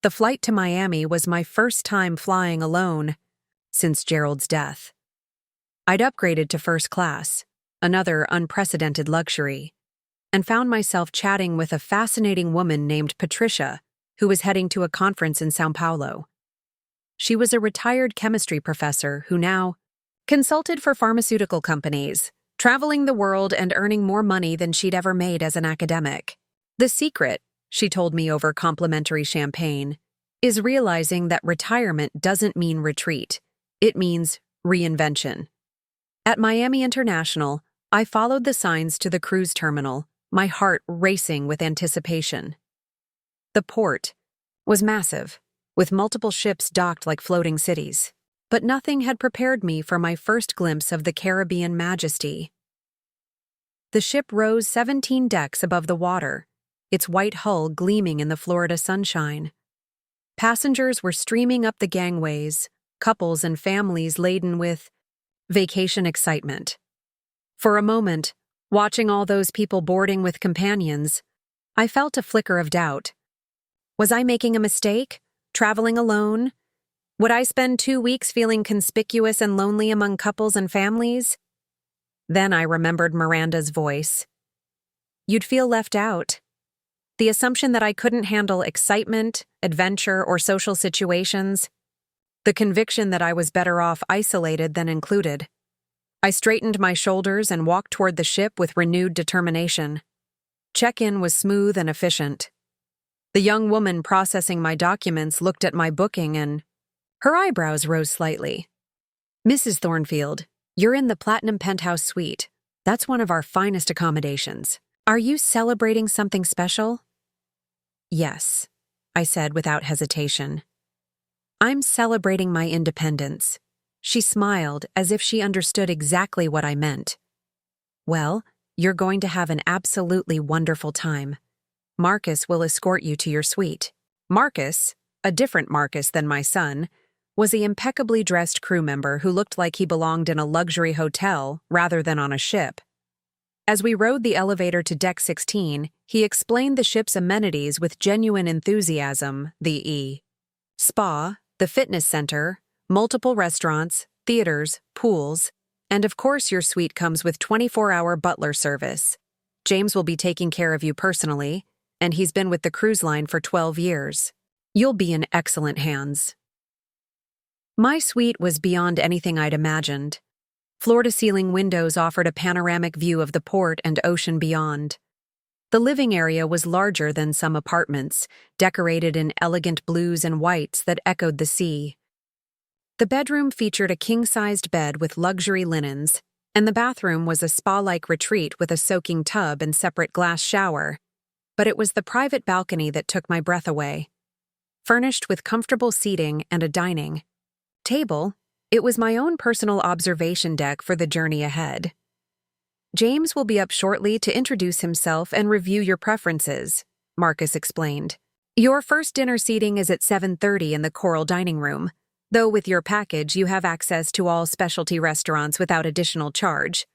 The flight to Miami was my first time flying alone since Gerald's death. I'd upgraded to first class, another unprecedented luxury, and found myself chatting with a fascinating woman named Patricia, who was heading to a conference in São Paulo. She was a retired chemistry professor who now consulted for pharmaceutical companies, traveling the world and earning more money than she'd ever made as an academic. "The secret," she told me over complimentary champagne, "is realizing that retirement doesn't mean retreat. It means reinvention." At Miami International, I followed the signs to the cruise terminal, my heart racing with anticipation. The port was massive, with multiple ships docked like floating cities, but nothing had prepared me for my first glimpse of the Caribbean majesty. The ship rose 17 decks above the water, its white hull gleaming in the Florida sunshine. Passengers were streaming up the gangways, couples and families laden with vacation excitement. For a moment, watching all those people boarding with companions, I felt a flicker of doubt. Was I making a mistake, traveling alone? Would I spend 2 weeks feeling conspicuous and lonely among couples and families? Then I remembered Miranda's voice. You'd feel left out. The assumption that I couldn't handle excitement, adventure, or social situations. The conviction that I was better off isolated than included. I straightened my shoulders and walked toward the ship with renewed determination. Check-in was smooth and efficient. The young woman processing my documents looked at my booking and her eyebrows rose slightly. Mrs. Thornfield, you're in the Platinum Penthouse Suite. That's one of our finest accommodations. Are you celebrating something special? Yes, I said without hesitation. I'm celebrating my independence. She smiled as if she understood exactly what I meant. Well, you're going to have an absolutely wonderful time. Marcus will escort you to your suite. Marcus, a different Marcus than my son, was the impeccably dressed crew member who looked like he belonged in a luxury hotel rather than on a ship. As we rode the elevator to Deck 16, he explained the ship's amenities with genuine enthusiasm, the spa, the fitness center, multiple restaurants, theaters, pools, and of course your suite comes with 24-hour butler service. James will be taking care of you personally, and he's been with the cruise line for 12 years. You'll be in excellent hands. My suite was beyond anything I'd imagined. Floor-to-ceiling windows offered a panoramic view of the port and ocean beyond. The living area was larger than some apartments, decorated in elegant blues and whites that echoed the sea. The bedroom featured a king-sized bed with luxury linens, and the bathroom was a spa-like retreat with a soaking tub and separate glass shower. But it was the private balcony that took my breath away. Furnished with comfortable seating and a dining table, it was my own personal observation deck for the journey ahead. James will be up shortly to introduce himself and review your preferences, Marcus explained. Your first dinner seating is at 7:30 in the Coral Dining Room, though with your package you have access to all specialty restaurants without additional charge.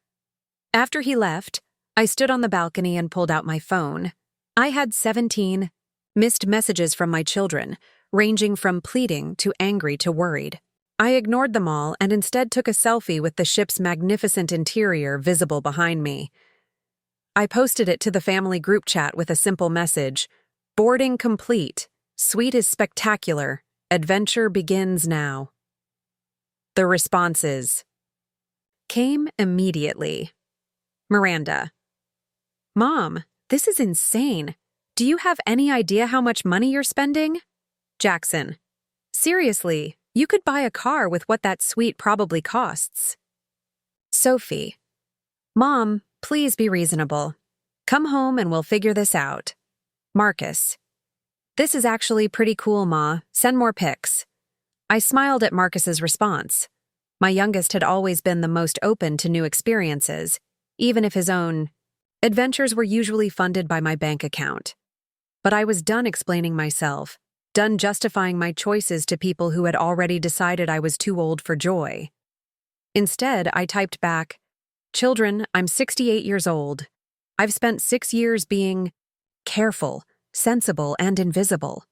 After he left, I stood on the balcony and pulled out my phone. I had 17 missed messages from my children, ranging from pleading to angry to worried. I ignored them all and instead took a selfie with the ship's magnificent interior visible behind me. I posted it to the family group chat with a simple message: boarding complete, suite is spectacular, adventure begins now. The responses came immediately. Miranda: Mom, this is insane. Do you have any idea how much money you're spending? Jackson: Seriously, you could buy a car with what that suite probably costs. Sophie: Mom, please be reasonable. Come home and we'll figure this out. Marcus: This is actually pretty cool, Ma. Send more pics. I smiled at Marcus's response. My youngest had always been the most open to new experiences, even if his own adventures were usually funded by my bank account. But I was done explaining myself, done justifying my choices to people who had already decided I was too old for joy. Instead, I typed back, Children, I'm 68 years old. I've spent 6 years being careful, sensible, and invisible.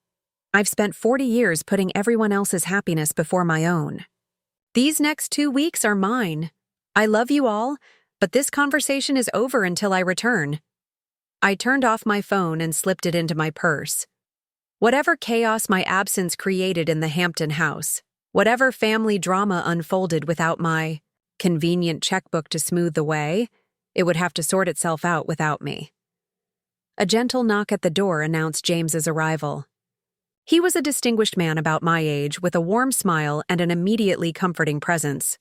I've spent 40 years putting everyone else's happiness before my own. These next 2 weeks are mine. I love you all, but this conversation is over until I return. I turned off my phone and slipped it into my purse. Whatever chaos my absence created in the Hampton house, whatever family drama unfolded without my convenient checkbook to smooth the way, it would have to sort itself out without me. A gentle knock at the door announced James's arrival. He was a distinguished man about my age with a warm smile and an immediately comforting presence.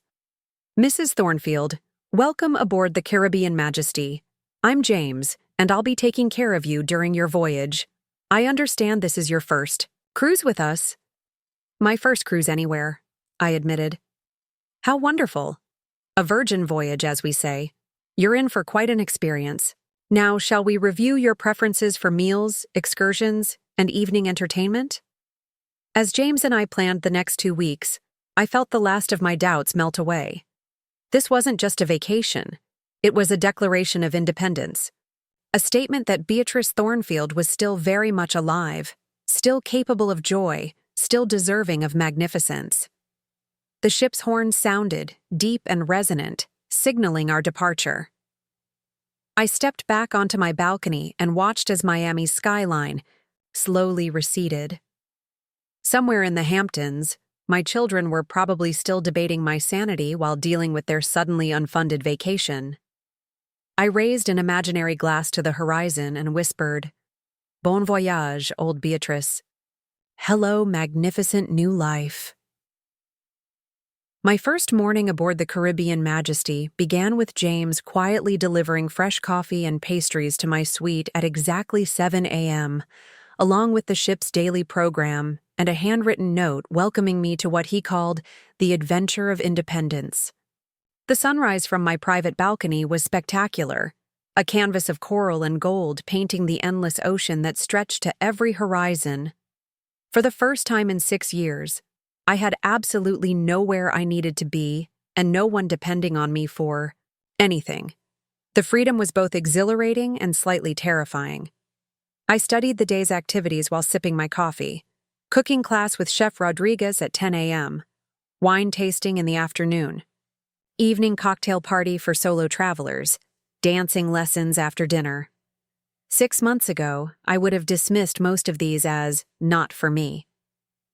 Mrs. Thornfield, welcome aboard the Caribbean Majesty. I'm James, and I'll be taking care of you during your voyage. I understand this is your first cruise with us. My first cruise anywhere, I admitted. How wonderful. A virgin voyage, as we say. You're in for quite an experience. Now, shall we review your preferences for meals, excursions, and evening entertainment? As James and I planned the next 2 weeks, I felt the last of my doubts melt away. This wasn't just a vacation. It was a declaration of independence. A statement that Beatrice Thornfield was still very much alive, still capable of joy, still deserving of magnificence. The ship's horn sounded, deep and resonant, signaling our departure. I stepped back onto my balcony and watched as Miami's skyline slowly receded. Somewhere in the Hamptons, my children were probably still debating my sanity while dealing with their suddenly unfunded vacation. I raised an imaginary glass to the horizon and whispered, "Bon voyage, old Beatrice. Hello, magnificent new life." My first morning aboard the Caribbean Majesty began with James quietly delivering fresh coffee and pastries to my suite at exactly 7 a.m., along with the ship's daily program and a handwritten note welcoming me to what he called the adventure of independence. The sunrise from my private balcony was spectacular, a canvas of coral and gold painting the endless ocean that stretched to every horizon. For the first time in 6 years, I had absolutely nowhere I needed to be and no one depending on me for anything. The freedom was both exhilarating and slightly terrifying. I studied the day's activities while sipping my coffee. Cooking class with Chef Rodriguez at 10 a.m., wine tasting in the afternoon, evening cocktail party for solo travelers, dancing lessons after dinner. 6 months ago, I would have dismissed most of these as not for me.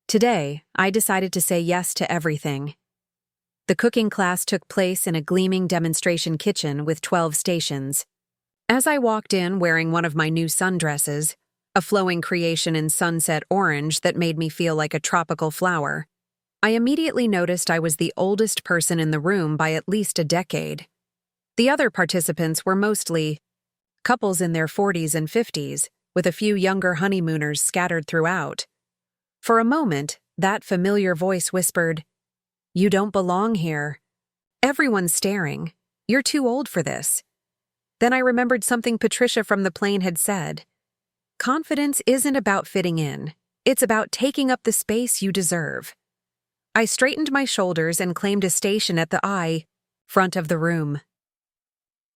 Today, I decided to say yes to everything. The cooking class took place in a gleaming demonstration kitchen with 12 stations. As I walked in wearing one of my new sundresses, a flowing creation in sunset orange that made me feel like a tropical flower, I immediately noticed I was the oldest person in the room by at least a decade. The other participants were mostly couples in their 40s and 50s, with a few younger honeymooners scattered throughout. For a moment, that familiar voice whispered, "You don't belong here. Everyone's staring. You're too old for this." Then I remembered something Patricia from the plane had said. Confidence isn't about fitting in. It's about taking up the space you deserve. I straightened my shoulders and claimed a station at the front of the room.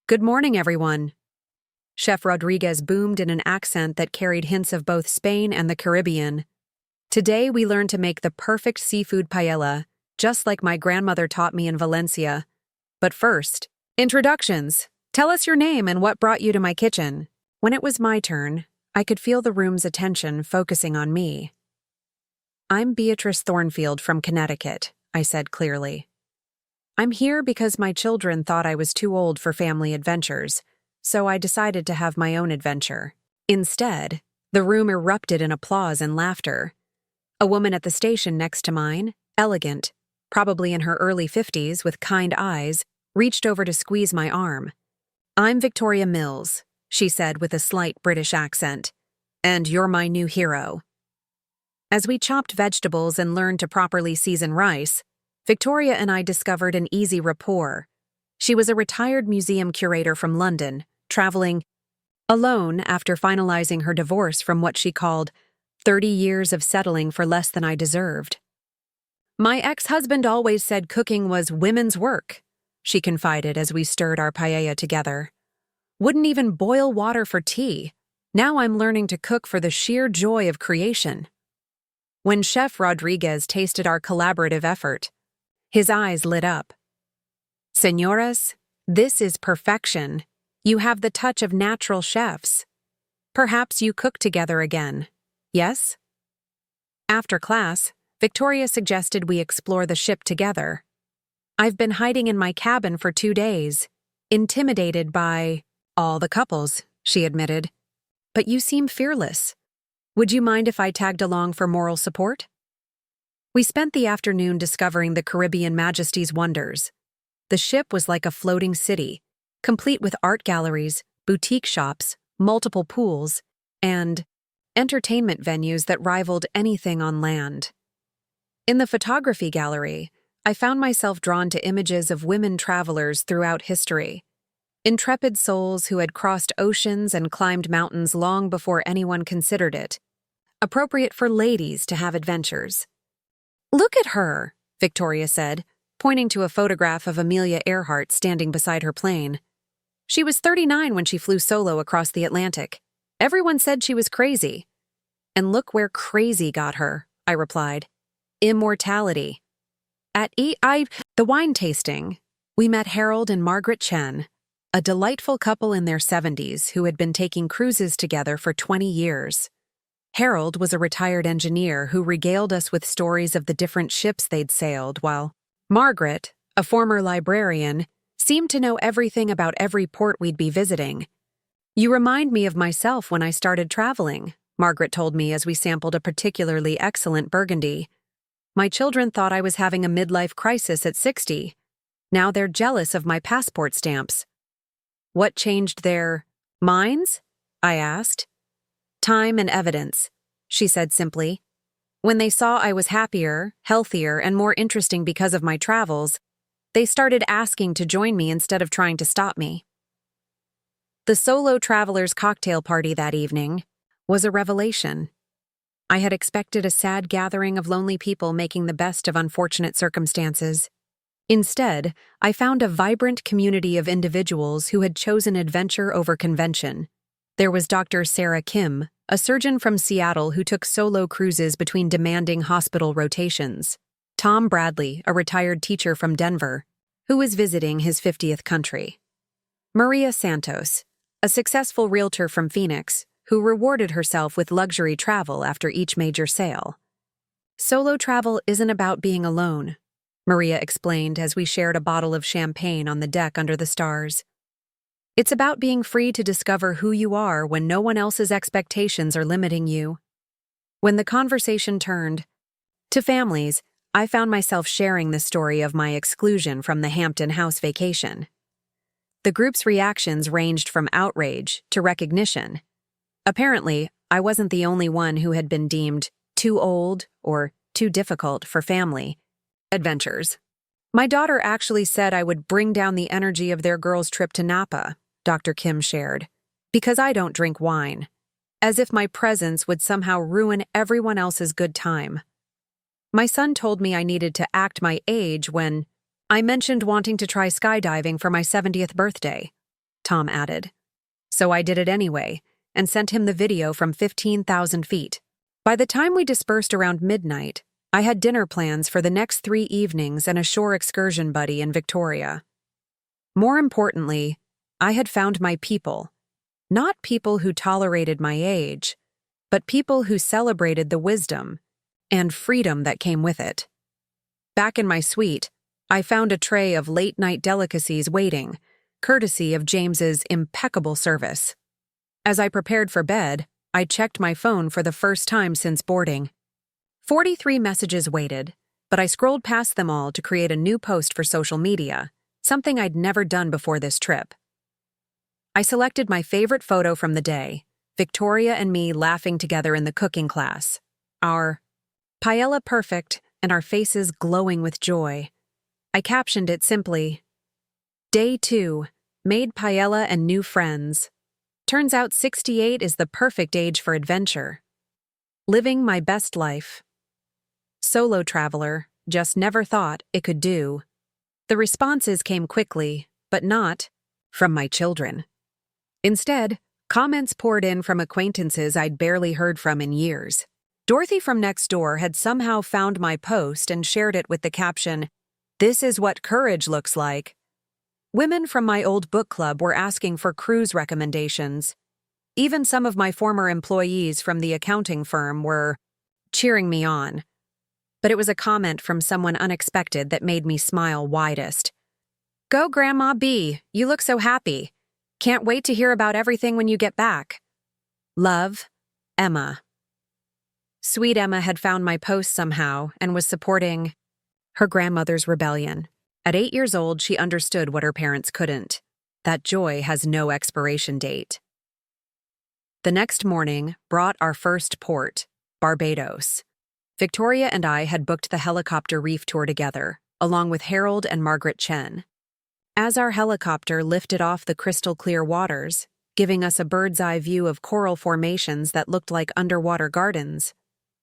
"Good morning, everyone." Chef Rodriguez boomed in an accent that carried hints of both Spain and the Caribbean. "Today we learned to make the perfect seafood paella, just like my grandmother taught me in Valencia. But first, introductions. Tell us your name and what brought you to my kitchen." When it was my turn, I could feel the room's attention focusing on me. "I'm Beatrice Thornfield from Connecticut," I said clearly. "I'm here because my children thought I was too old for family adventures, so I decided to have my own adventure." Instead, the room erupted in applause and laughter. A woman at the station next to mine, elegant, probably in her early 50s with kind eyes, reached over to squeeze my arm. "I'm Victoria Mills," she said with a slight British accent, "and you're my new hero." As we chopped vegetables and learned to properly season rice, Victoria and I discovered an easy rapport. She was a retired museum curator from London, traveling alone after finalizing her divorce from what she called 30 years of settling for less than I deserved. "My ex-husband always said cooking was women's work," she confided as we stirred our paella together. "Wouldn't even boil water for tea. Now I'm learning to cook for the sheer joy of creation." When Chef Rodriguez tasted our collaborative effort, his eyes lit up. "Señoras, this is perfection. You have the touch of natural chefs. Perhaps you cook together again. Yes?" After class, Victoria suggested we explore the ship together. "I've been hiding in my cabin for 2 days, intimidated by all the couples," she admitted. "But you seem fearless. Would you mind if I tagged along for moral support?" We spent the afternoon discovering the Caribbean Majesty's wonders. The ship was like a floating city, complete with art galleries, boutique shops, multiple pools, and entertainment venues that rivaled anything on land. In the photography gallery, I found myself drawn to images of women travelers throughout history, intrepid souls who had crossed oceans and climbed mountains long before anyone considered it appropriate for ladies to have adventures. "Look at her," Victoria said, pointing to a photograph of Amelia Earhart standing beside her plane. "She was 39 when she flew solo across the Atlantic. Everyone said she was crazy. And look where crazy got her," I replied. Immortality. The wine tasting, we met Harold and Margaret Chen, a delightful couple in their 70s who had been taking cruises together for 20 years. Harold was a retired engineer who regaled us with stories of the different ships they'd sailed, while Margaret, a former librarian, seemed to know everything about every port we'd be visiting. You remind me of myself when I started traveling, Margaret told me as we sampled a particularly excellent Burgundy. My children thought I was having a midlife crisis at 60. Now they're jealous of my passport stamps. What changed their minds? I asked. Time and evidence, she said simply. When they saw I was happier, healthier, and more interesting because of my travels, they started asking to join me instead of trying to stop me. The solo traveler's cocktail party that evening was a revelation. I had expected a sad gathering of lonely people making the best of unfortunate circumstances. Instead, I found a vibrant community of individuals who had chosen adventure over convention. There was Dr. Sarah Kim, a surgeon from Seattle who took solo cruises between demanding hospital rotations. Tom Bradley, a retired teacher from Denver, who was visiting his 50th country. Maria Santos, a successful realtor from Phoenix, who rewarded herself with luxury travel after each major sail. Solo travel isn't about being alone, Maria explained as we shared a bottle of champagne on the deck under the stars. It's about being free to discover who you are when no one else's expectations are limiting you. When the conversation turned to families, I found myself sharing the story of my exclusion from the Hampton house vacation. The group's reactions ranged from outrage to recognition. Apparently, I wasn't the only one who had been deemed too old or too difficult for family adventures. My daughter actually said I would bring down the energy of their girls' trip to Napa, Dr. Kim shared, because I don't drink wine, as if my presence would somehow ruin everyone else's good time. My son told me I needed to act my age when I mentioned wanting to try skydiving for my 70th birthday, Tom added. So I did it anyway, and sent him the video from 15,000 feet. By the time we dispersed around midnight, I had dinner plans for the next 3 evenings and a shore excursion buddy in Victoria. More importantly, I had found my people. Not people who tolerated my age, but people who celebrated the wisdom and freedom that came with it. Back in my suite, I found a tray of late-night delicacies waiting, courtesy of James's impeccable service. As I prepared for bed, I checked my phone for the first time since boarding. 43 messages waited, but I scrolled past them all to create a new post for social media, something I'd never done before this trip. I selected my favorite photo from the day, Victoria and me laughing together in the cooking class, our paella perfect and our faces glowing with joy. I captioned it simply, Day 2, made paella and new friends. Turns out 68 is the perfect age for adventure. Living my best life. Solo traveler, just never thought it could do. The responses came quickly, but not from my children. Instead, comments poured in from acquaintances I'd barely heard from in years. Dorothy from next door had somehow found my post and shared it with the caption, "This is what courage looks like." Women from my old book club were asking for cruise recommendations. Even some of my former employees from the accounting firm were cheering me on. But it was a comment from someone unexpected that made me smile widest. "Go, Grandma B. You look so happy. Can't wait to hear about everything when you get back. Love, Emma." Sweet Emma had found my post somehow and was supporting her grandmother's rebellion. At 8 years old, she understood what her parents couldn't. That joy has no expiration date. The next morning brought our first port, Barbados. Victoria and I had booked the helicopter reef tour together, along with Harold and Margaret Chen. As our helicopter lifted off the crystal-clear waters, giving us a bird's-eye view of coral formations that looked like underwater gardens,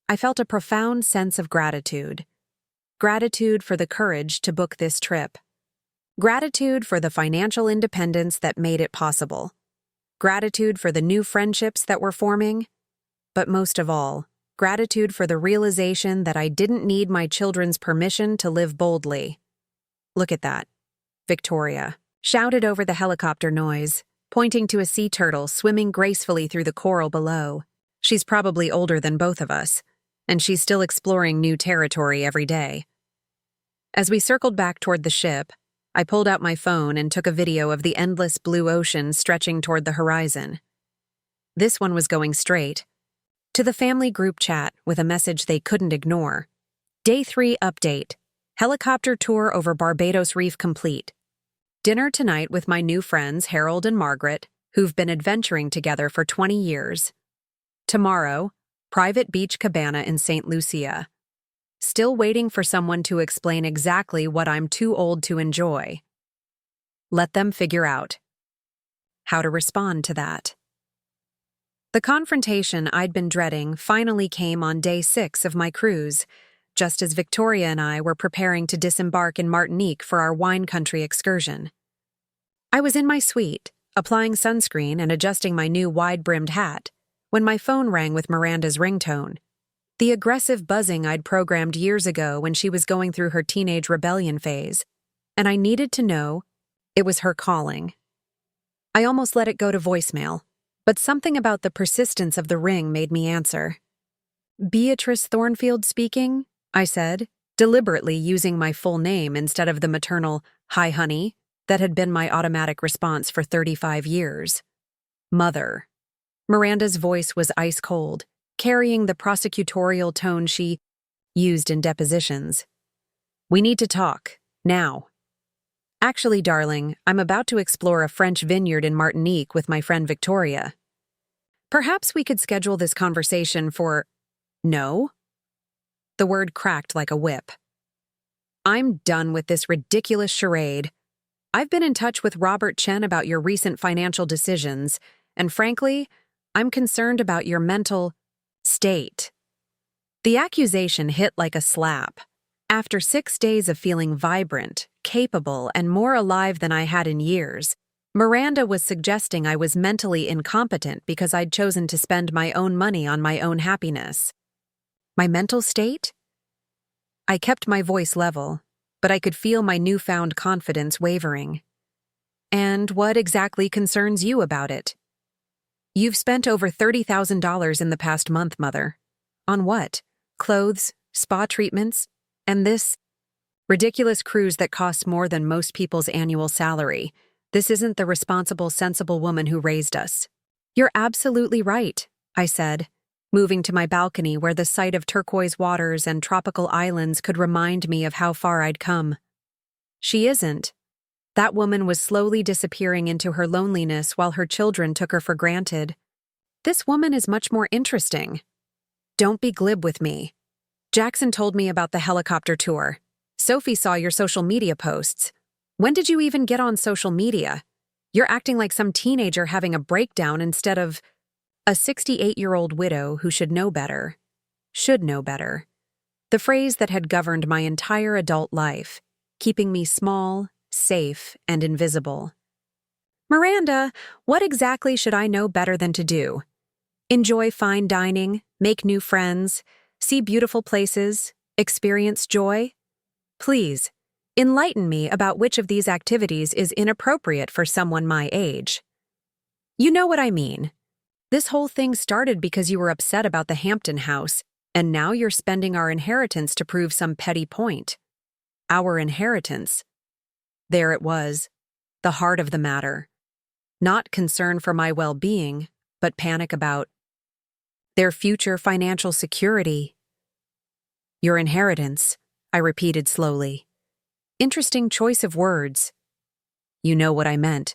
I felt a profound sense of gratitude. Gratitude for the courage to book this trip. Gratitude for the financial independence that made it possible. Gratitude for the new friendships that were forming. But most of all, gratitude for the realization that I didn't need my children's permission to live boldly. Look at that, Victoria shouted over the helicopter noise, pointing to a sea turtle swimming gracefully through the coral below. She's probably older than both of us, and she's still exploring new territory every day. As we circled back toward the ship, I pulled out my phone and took a video of the endless blue ocean stretching toward the horizon. This one was going straight to the family group chat with a message they couldn't ignore. Day 3 update. Helicopter tour over Barbados Reef complete. Dinner tonight with my new friends Harold and Margaret, who've been adventuring together for 20 years. Tomorrow, private beach cabana in St. Lucia. Still waiting for someone to explain exactly what I'm too old to enjoy. Let them figure out how to respond to that. The confrontation I'd been dreading finally came on day 6 of my cruise, just as Victoria and I were preparing to disembark in Martinique for our wine country excursion. I was in my suite, applying sunscreen and adjusting my new wide-brimmed hat, when my phone rang with Miranda's ringtone. The aggressive buzzing I'd programmed years ago when she was going through her teenage rebellion phase, and I needed to know it was her calling. I almost let it go to voicemail, but something about the persistence of the ring made me answer. "Beatrice Thornfield speaking," I said, deliberately using my full name instead of the maternal "Hi, honey" that had been my automatic response for 35 years. "Mother." Miranda's voice was ice cold, carrying the prosecutorial tone she used in depositions. "We need to talk, now." "Actually, darling, I'm about to explore a French vineyard in Martinique with my friend Victoria. Perhaps we could schedule this conversation for—" "No?" The word cracked like a whip. "I'm done with this ridiculous charade. I've been in touch with Robert Chen about your recent financial decisions, and frankly, I'm concerned about your mental state." The accusation hit like a slap. After 6 days of feeling vibrant, capable, and more alive than I had in years, Miranda was suggesting I was mentally incompetent because I'd chosen to spend my own money on my own happiness. My mental state? I kept my voice level, but I could feel my newfound confidence wavering. "And what exactly concerns you about it?" "You've spent over $30,000 in the past month, Mother. On what? Clothes, spa treatments, and this ridiculous cruise that costs more than most people's annual salary. This isn't the responsible, sensible woman who raised us." "You're absolutely right," I said, moving to my balcony where the sight of turquoise waters and tropical islands could remind me of how far I'd come. "She isn't." That woman was slowly disappearing into her loneliness while her children took her for granted. "This woman is much more interesting." "Don't be glib with me. Jackson told me about the helicopter tour. Sophie saw your social media posts. When did you even get on social media? You're acting like some teenager having a breakdown instead of a 68-year-old widow who should know better. Should know better. The phrase that had governed my entire adult life, keeping me small, safe, and invisible. "Miranda, what exactly should I know better than to do? Enjoy fine dining, make new friends, see beautiful places, experience joy? Please, enlighten me about which of these activities is inappropriate for someone my age." "You know what I mean. This whole thing started because you were upset about the Hampton house, and now you're spending our inheritance to prove some petty point." Our inheritance. There it was, the heart of the matter. Not concern for my well-being, but panic about their future financial security. "Your inheritance," I repeated slowly. Interesting choice of words. "You know what I meant."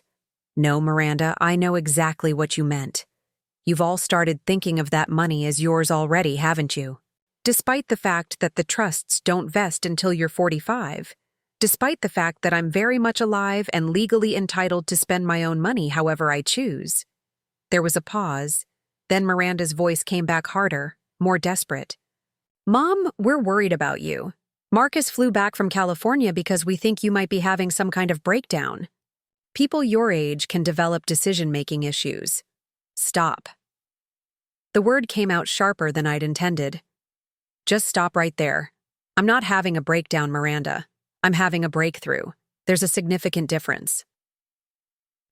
"No, Miranda, I know exactly what you meant. You've all started thinking of that money as yours already, haven't you? Despite the fact that the trusts don't vest until you're 45. Despite the fact that I'm very much alive and legally entitled to spend my own money however I choose." There was a pause. Then Miranda's voice came back harder, more desperate. "Mom, we're worried about you. Marcus flew back from California because we think you might be having some kind of breakdown. People your age can develop decision-making issues. Stop." The word came out sharper than I'd intended. Just stop right there. I'm not having a breakdown, Miranda. I'm having a breakthrough. There's a significant difference.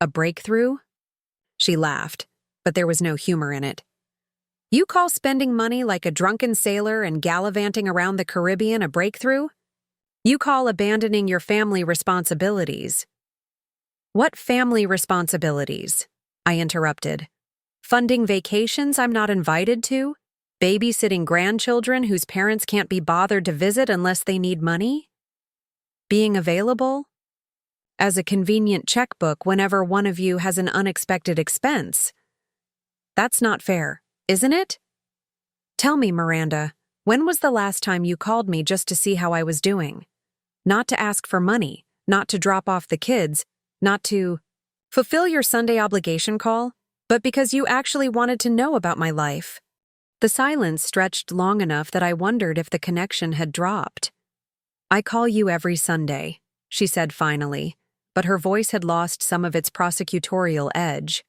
A breakthrough? She laughed, but there was no humor in it. You call spending money like a drunken sailor and gallivanting around the Caribbean a breakthrough? You call abandoning your family responsibilities. What family responsibilities? I interrupted. Funding vacations I'm not invited to? Babysitting grandchildren whose parents can't be bothered to visit unless they need money? Being available? As a convenient checkbook whenever one of you has an unexpected expense. That's not fair, isn't it? Tell me, Miranda, when was the last time you called me just to see how I was doing? Not to ask for money, not to drop off the kids, not to fulfill your Sunday obligation call, but because you actually wanted to know about my life. The silence stretched long enough that I wondered if the connection had dropped. I call you every Sunday, she said finally, but her voice had lost some of its prosecutorial edge.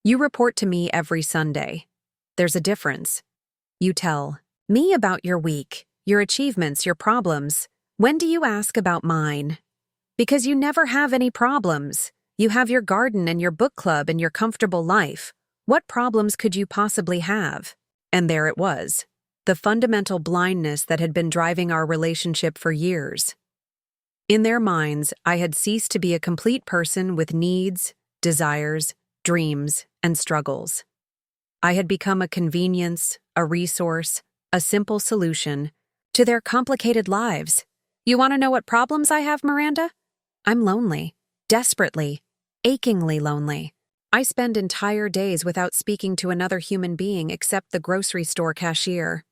You report to me every Sunday. There's a difference. You tell me about your week, your achievements, your problems. When do you ask about mine? Because you never have any problems. You have your garden and your book club and your comfortable life. What problems could you possibly have? And there it was, the fundamental blindness that had been driving our relationship for years. In their minds, I had ceased to be a complete person with needs, desires, dreams, and struggles. I had become a convenience, a resource, a simple solution to their complicated lives. You want to know what problems I have, Miranda? I'm lonely, desperately, achingly lonely. I spend entire days without speaking to another human being except the grocery store cashier.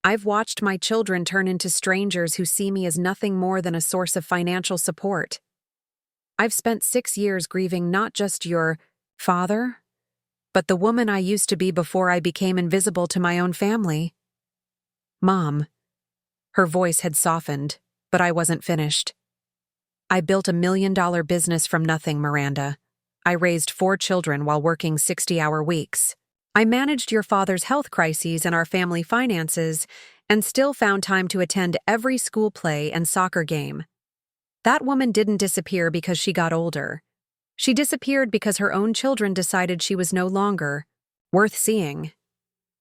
I've watched my children turn into strangers who see me as nothing more than a source of financial support. I've spent 6 years grieving not just your father, but the woman I used to be before I became invisible to my own family. Mom. Her voice had softened, but I wasn't finished. I built $1 million business from nothing, Miranda. I raised 4 children while working 60-hour weeks. I managed your father's health crises and our family finances, and still found time to attend every school play and soccer game. That woman didn't disappear because she got older. She disappeared because her own children decided she was no longer worth seeing.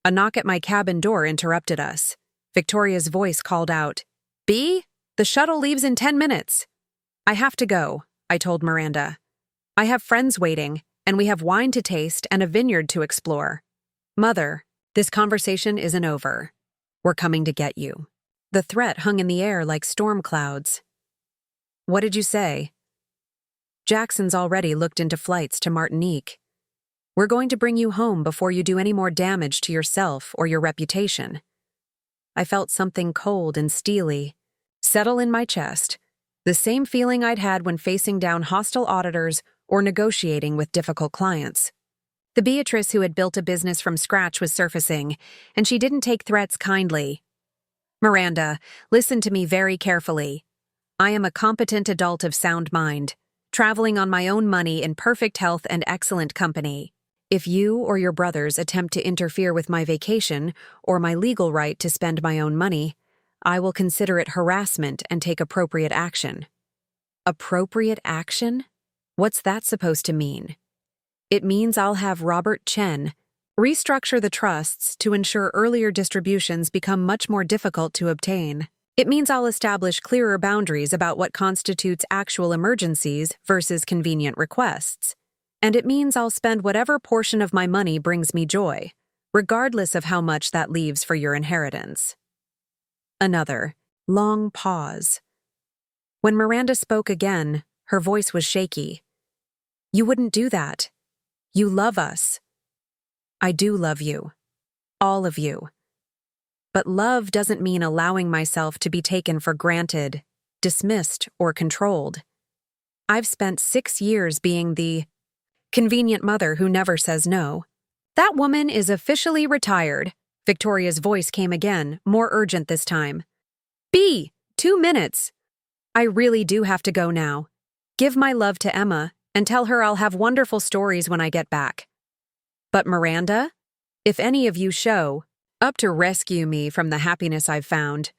A knock at my cabin door interrupted us. Victoria's voice called out, "Bea, the shuttle leaves in 10 minutes. I have to go," I told Miranda. I have friends waiting, and we have wine to taste and a vineyard to explore. Mother, this conversation isn't over. We're coming to get you. The threat hung in the air like storm clouds. What did you say? Jackson's already looked into flights to Martinique. We're going to bring you home before you do any more damage to yourself or your reputation. I felt something cold and steely settle in my chest, the same feeling I'd had when facing down hostile auditors or negotiating with difficult clients. The Beatrice who had built a business from scratch was surfacing, and she didn't take threats kindly. Miranda, listen to me very carefully. I am a competent adult of sound mind, traveling on my own money in perfect health and excellent company. If you or your brothers attempt to interfere with my vacation or my legal right to spend my own money, I will consider it harassment and take appropriate action. Appropriate action? What's that supposed to mean? It means I'll have Robert Chen restructure the trusts to ensure earlier distributions become much more difficult to obtain. It means I'll establish clearer boundaries about what constitutes actual emergencies versus convenient requests. And it means I'll spend whatever portion of my money brings me joy, regardless of how much that leaves for your inheritance. Another long pause. When Miranda spoke again, her voice was shaky. You wouldn't do that. You love us. I do love you. All of you. But love doesn't mean allowing myself to be taken for granted, dismissed, or controlled. I've spent 6 years being the convenient mother who never says no. That woman is officially retired. Victoria's voice came again, more urgent this time. Bea, 2 minutes. I really do have to go now. Give my love to Emma and tell her I'll have wonderful stories when I get back. But Miranda? If any of you show up to rescue me from the happiness I've found,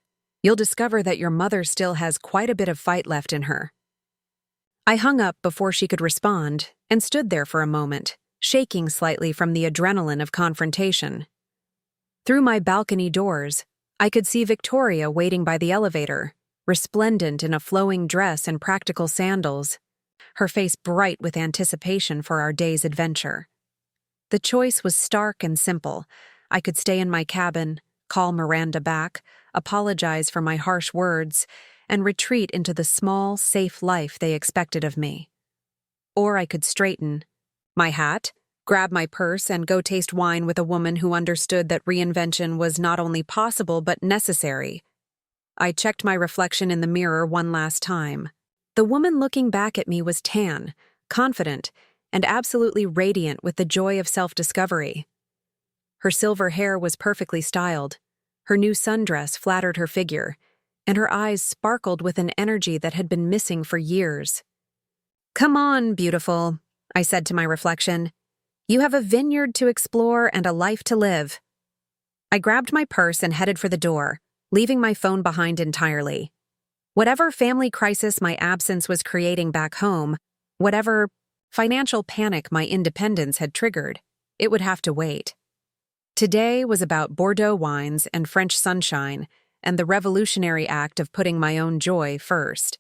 you'll discover that your mother still has quite a bit of fight left in her." I hung up before she could respond and stood there for a moment, shaking slightly from the adrenaline of confrontation. Through my balcony doors, I could see Victoria waiting by the elevator, resplendent in a flowing dress and practical sandals, her face bright with anticipation for our day's adventure. The choice was stark and simple. I could stay in my cabin, call Miranda back, apologize for my harsh words, and retreat into the small, safe life they expected of me. Or I could straighten my hat, grab my purse, and go taste wine with a woman who understood that reinvention was not only possible but necessary. I checked my reflection in the mirror one last time. The woman looking back at me was tan, confident, and absolutely radiant with the joy of self-discovery. Her silver hair was perfectly styled, her new sundress flattered her figure, and her eyes sparkled with an energy that had been missing for years. "Come on, beautiful," I said to my reflection. "You have a vineyard to explore and a life to live." I grabbed my purse and headed for the door, leaving my phone behind entirely. Whatever family crisis my absence was creating back home, whatever financial panic my independence had triggered, it would have to wait. Today was about Bordeaux wines and French sunshine and the revolutionary act of putting my own joy first.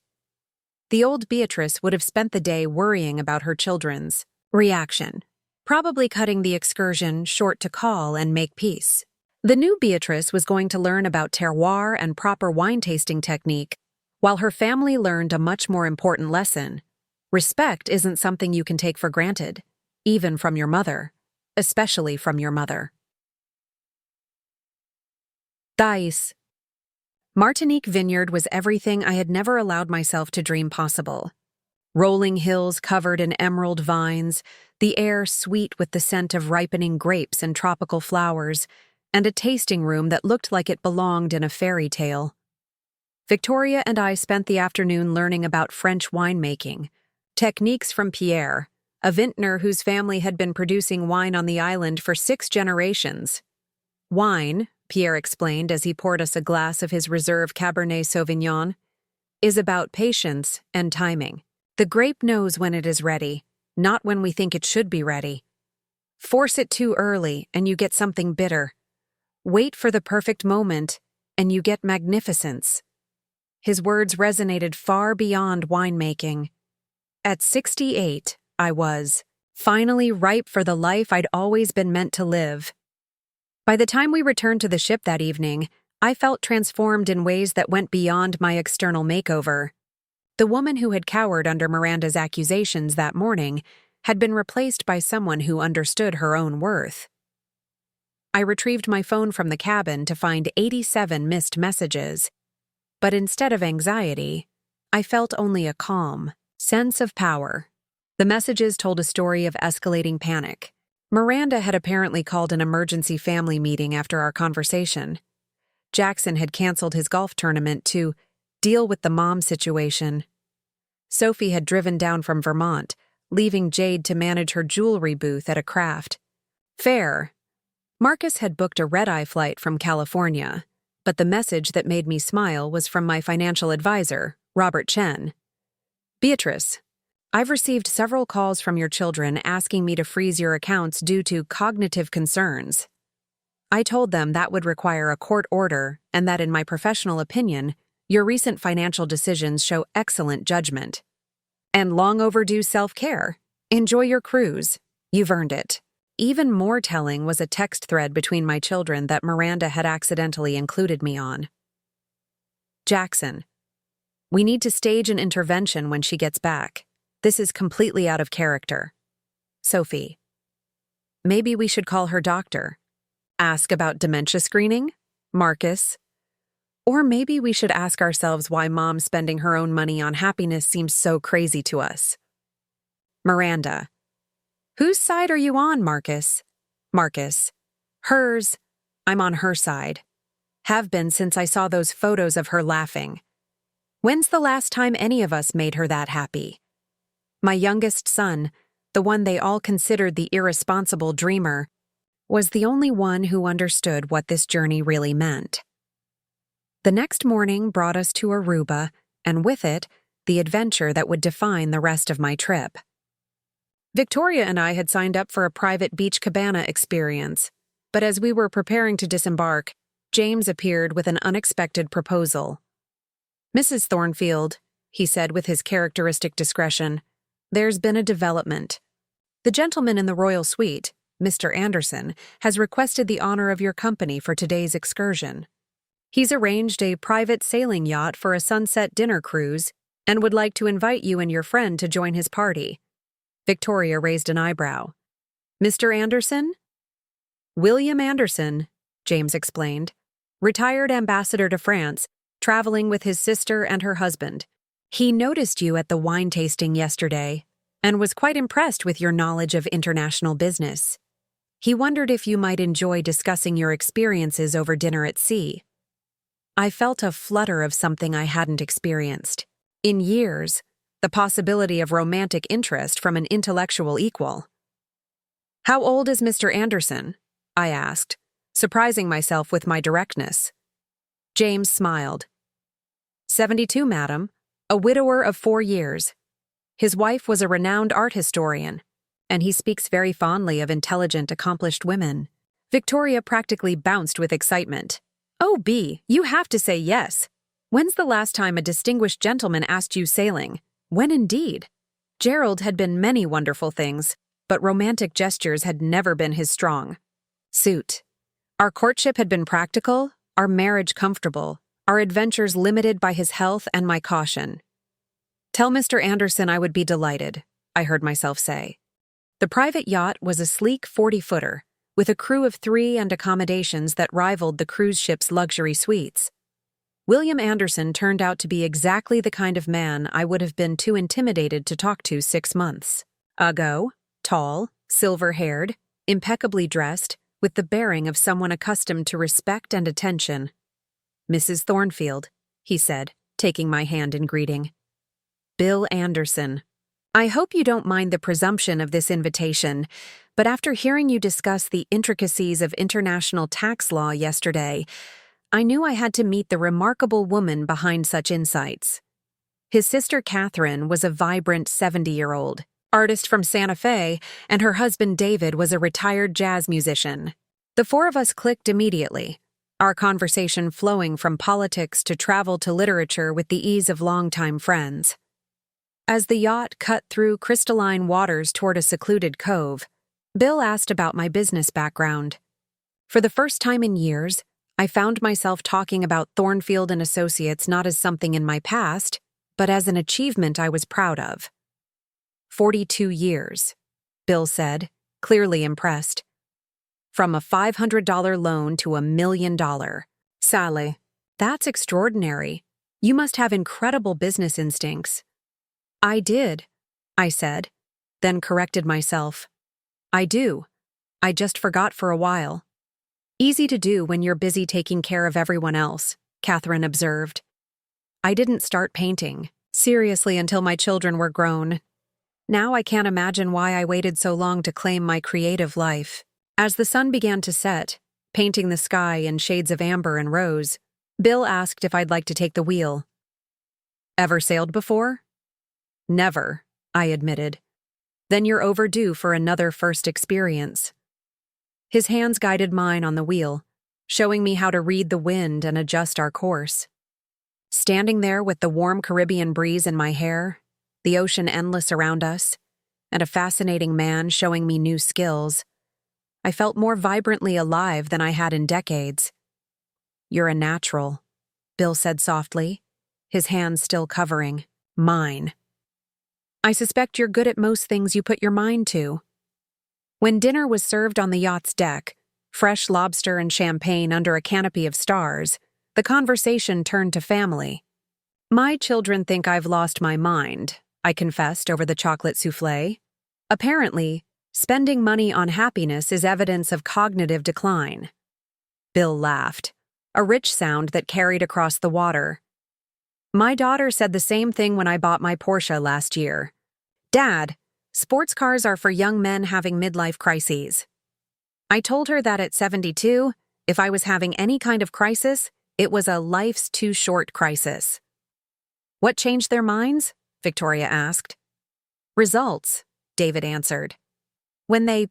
The old Beatrice would have spent the day worrying about her children's reaction, probably cutting the excursion short to call and make peace. The new Beatrice was going to learn about terroir and proper wine tasting technique, while her family learned a much more important lesson. Respect isn't something you can take for granted, even from your mother, especially from your mother. Thais. Martinique Vineyard was everything I had never allowed myself to dream possible. Rolling hills covered in emerald vines, the air sweet with the scent of ripening grapes and tropical flowers, and a tasting room that looked like it belonged in a fairy tale. Victoria and I spent the afternoon learning about French winemaking, techniques from Pierre, a vintner whose family had been producing wine on the island for 6 generations. "Wine," Pierre explained as he poured us a glass of his reserve Cabernet Sauvignon, "is about patience and timing. The grape knows when it is ready, not when we think it should be ready. Force it too early and you get something bitter. Wait for the perfect moment and you get magnificence." His words resonated far beyond winemaking. At 68, I was finally ripe for the life I'd always been meant to live. By the time we returned to the ship that evening, I felt transformed in ways that went beyond my external makeover. The woman who had cowered under Miranda's accusations that morning had been replaced by someone who understood her own worth. I retrieved my phone from the cabin to find 87 missed messages, but instead of anxiety, I felt only a calm sense of power. The messages told a story of escalating panic. Miranda had apparently called an emergency family meeting after our conversation. Jackson had canceled his golf tournament to deal with the mom situation. Sophie had driven down from Vermont, leaving Jade to manage her jewelry booth at a craft fair. Marcus had booked a red-eye flight from California, but the message that made me smile was from my financial advisor, Robert Chen. "Beatrice, I've received several calls from your children asking me to freeze your accounts due to cognitive concerns. I told them that would require a court order and that, in my professional opinion, your recent financial decisions show excellent judgment. And long overdue self-care. Enjoy your cruise. You've earned it." Even more telling was a text thread between my children that Miranda had accidentally included me on. "Jackson, we need to stage an intervention when she gets back. This is completely out of character. Sophie, maybe we should call her doctor. Ask about dementia screening? Marcus. Or maybe we should ask ourselves why mom spending her own money on happiness seems so crazy to us. Miranda, whose side are you on, Marcus? Marcus, hers. I'm on her side. Have been since I saw those photos of her laughing. When's the last time any of us made her that happy? My youngest son, the one they all considered the irresponsible dreamer, was the only one who understood what this journey really meant. The next morning brought us to Aruba, and with it, the adventure that would define the rest of my trip. Victoria and I had signed up for a private beach cabana experience, but as we were preparing to disembark, James appeared with an unexpected proposal. "Mrs. Thornfield," he said with his characteristic discretion, "there's been a development. The gentleman in the royal suite, Mr. Anderson, has requested the honor of your company for today's excursion. He's arranged a private sailing yacht for a sunset dinner cruise and would like to invite you and your friend to join his party." Victoria raised an eyebrow. "Mr. Anderson?" "William Anderson," James explained. "Retired ambassador to France, traveling with his sister and her husband. He noticed you at the wine tasting yesterday and was quite impressed with your knowledge of international business. He wondered if you might enjoy discussing your experiences over dinner at sea." I felt a flutter of something I hadn't experienced in years, the possibility of romantic interest from an intellectual equal. "How old is Mr. Anderson?" I asked, surprising myself with my directness. James smiled. 72, madam, a widower of 4 years. His wife was a renowned art historian, and he speaks very fondly of intelligent, accomplished women." Victoria practically bounced with excitement. "Oh, B, you have to say yes. When's the last time a distinguished gentleman asked you sailing? When indeed?" Gerald had been many wonderful things, but romantic gestures had never been his strong suit. Our courtship had been practical, our marriage comfortable, our adventures limited by his health and my caution. "Tell Mr. Anderson I would be delighted," I heard myself say. The private yacht was a sleek 40-footer, with a crew of 3 and accommodations that rivaled the cruise ship's luxury suites. William Anderson turned out to be exactly the kind of man I would have been too intimidated to talk to 6 months ago, tall, silver-haired, impeccably dressed, with the bearing of someone accustomed to respect and attention. "Mrs. Thornfield," he said, taking my hand in greeting. "Bill Anderson. I hope you don't mind the presumption of this invitation, but after hearing you discuss the intricacies of international tax law yesterday, I knew I had to meet the remarkable woman behind such insights." His sister Catherine was a vibrant 70-year-old artist from Santa Fe, and her husband David was a retired jazz musician. The 4 of us clicked immediately, our conversation flowing from politics to travel to literature with the ease of longtime friends. As the yacht cut through crystalline waters toward a secluded cove, Bill asked about my business background. For the first time in years, I found myself talking about Thornfield and Associates not as something in my past, but as an achievement I was proud of. 42 years, Bill said, clearly impressed. From a $500 loan to $1 million. Sally, that's extraordinary. You must have incredible business instincts. I did, I said, then corrected myself. I do. I just forgot for a while. Easy to do when you're busy taking care of everyone else, Catherine observed. I didn't start painting, seriously, until my children were grown. Now I can't imagine why I waited so long to claim my creative life. As the sun began to set, painting the sky in shades of amber and rose, Bill asked if I'd like to take the wheel. Ever sailed before? Never, I admitted. Then you're overdue for another first experience. His hands guided mine on the wheel, showing me how to read the wind and adjust our course. Standing there with the warm Caribbean breeze in my hair, the ocean endless around us, and a fascinating man showing me new skills, I felt more vibrantly alive than I had in decades. You're a natural, Bill said softly, his hands still covering mine. I suspect you're good at most things you put your mind to. When dinner was served on the yacht's deck, fresh lobster and champagne under a canopy of stars, the conversation turned to family. My children think I've lost my mind, I confessed over the chocolate soufflé. Apparently, spending money on happiness is evidence of cognitive decline. Bill laughed, a rich sound that carried across the water. My daughter said the same thing when I bought my Porsche last year. Dad, sports cars are for young men having midlife crises. I told her that at 72, if I was having any kind of crisis, it was a life's too short crisis. What changed their minds? Victoria asked. Results, David answered. When they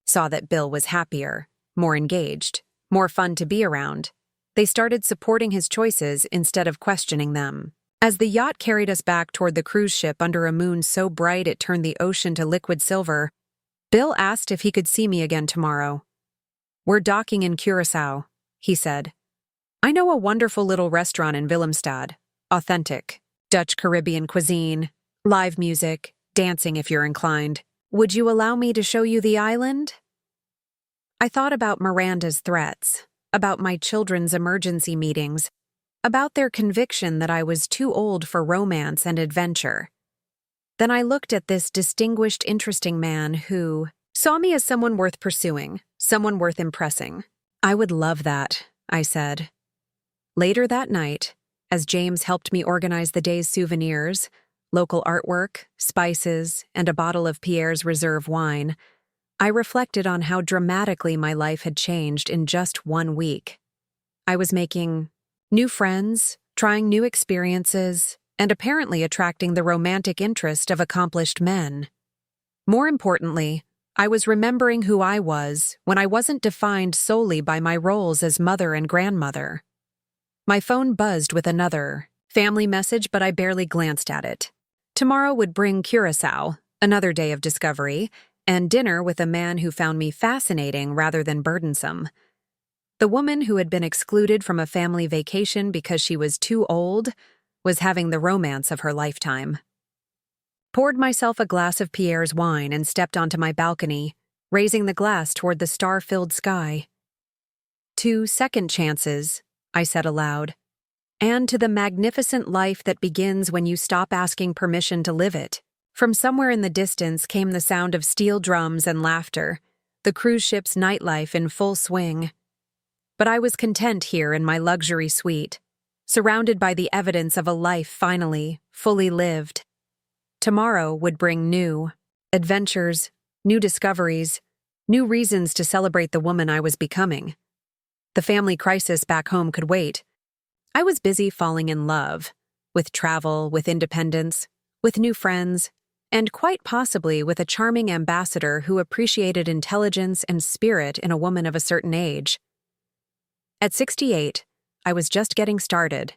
saw that Bill was happier, more engaged, more fun to be around, they started supporting his choices instead of questioning them. As the yacht carried us back toward the cruise ship under a moon so bright it turned the ocean to liquid silver, Bill asked if he could see me again tomorrow. "We're docking in Curacao," he said. "I know a wonderful little restaurant in Willemstad. Authentic. Dutch Caribbean cuisine, live music, dancing if you're inclined. Would you allow me to show you the island?" I thought about Miranda's threats, about my children's emergency meetings, about their conviction that I was too old for romance and adventure. Then I looked at this distinguished, interesting man who saw me as someone worth pursuing, someone worth impressing. "I would love that," I said. Later that night, as James helped me organize the day's souvenirs, local artwork, spices, and a bottle of Pierre's Reserve wine, I reflected on how dramatically my life had changed in just 1 week. I was making new friends, trying new experiences, and apparently attracting the romantic interest of accomplished men. More importantly, I was remembering who I was when I wasn't defined solely by my roles as mother and grandmother. My phone buzzed with another family message, but I barely glanced at it. Tomorrow would bring Curacao, another day of discovery, and dinner with a man who found me fascinating rather than burdensome. The woman who had been excluded from a family vacation because she was too old was having the romance of her lifetime. Poured myself a glass of Pierre's wine and stepped onto my balcony, raising the glass toward the star-filled sky. "To second chances," I said aloud, "and to the magnificent life that begins when you stop asking permission to live it." From somewhere in the distance came the sound of steel drums and laughter, the cruise ship's nightlife in full swing. But I was content here in my luxury suite, surrounded by the evidence of a life finally, fully lived. Tomorrow would bring new adventures, new discoveries, new reasons to celebrate the woman I was becoming. The family crisis back home could wait. I was busy falling in love, with travel, with independence, with new friends, and quite possibly with a charming ambassador who appreciated intelligence and spirit in a woman of a certain age. At 68, I was just getting started.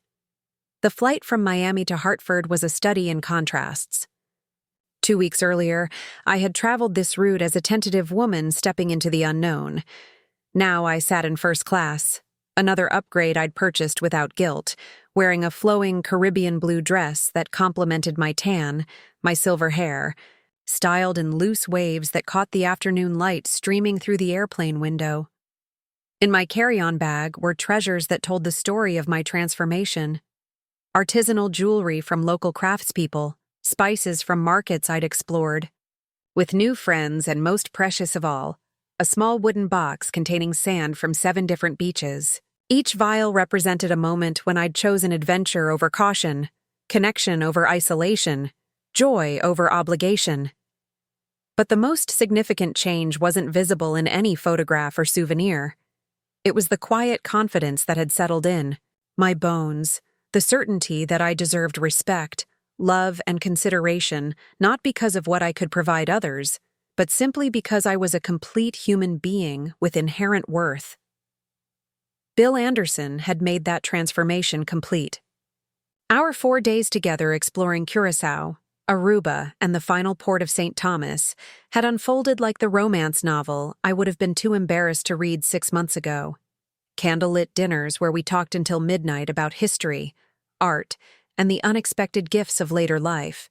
The flight from Miami to Hartford was a study in contrasts. 2 weeks earlier, I had traveled this route as a tentative woman stepping into the unknown. Now I sat in first class, another upgrade I'd purchased without guilt, wearing a flowing Caribbean blue dress that complemented my tan, my silver hair, styled in loose waves that caught the afternoon light streaming through the airplane window. In my carry-on bag were treasures that told the story of my transformation. Artisanal jewelry from local craftspeople, spices from markets I'd explored. With new friends and most precious of all, a small wooden box containing sand from 7 different beaches. Each vial represented a moment when I'd chosen adventure over caution, connection over isolation, joy over obligation. But the most significant change wasn't visible in any photograph or souvenir. It was the quiet confidence that had settled in, my bones, the certainty that I deserved respect, love, and consideration, not because of what I could provide others, but simply because I was a complete human being with inherent worth. Bill Anderson had made that transformation complete. Our 4 days together exploring Curacao, Aruba, and the final port of St. Thomas had unfolded like the romance novel I would have been too embarrassed to read 6 months ago. Candlelit dinners where we talked until midnight about history, art, and the unexpected gifts of later life.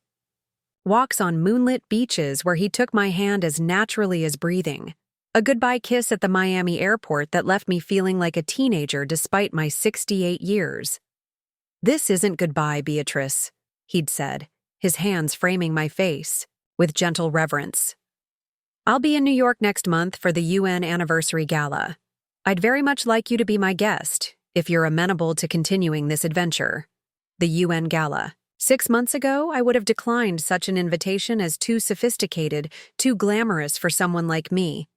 Walks on moonlit beaches where he took my hand as naturally as breathing. A goodbye kiss at the Miami airport that left me feeling like a teenager despite my 68 years. "This isn't goodbye, Beatrice," he'd said, his hands framing my face, with gentle reverence. "I'll be in New York next month for the UN Anniversary Gala. I'd very much like you to be my guest, if you're amenable to continuing this adventure." The UN Gala. 6 months ago, I would have declined such an invitation as too sophisticated, too glamorous for someone like me.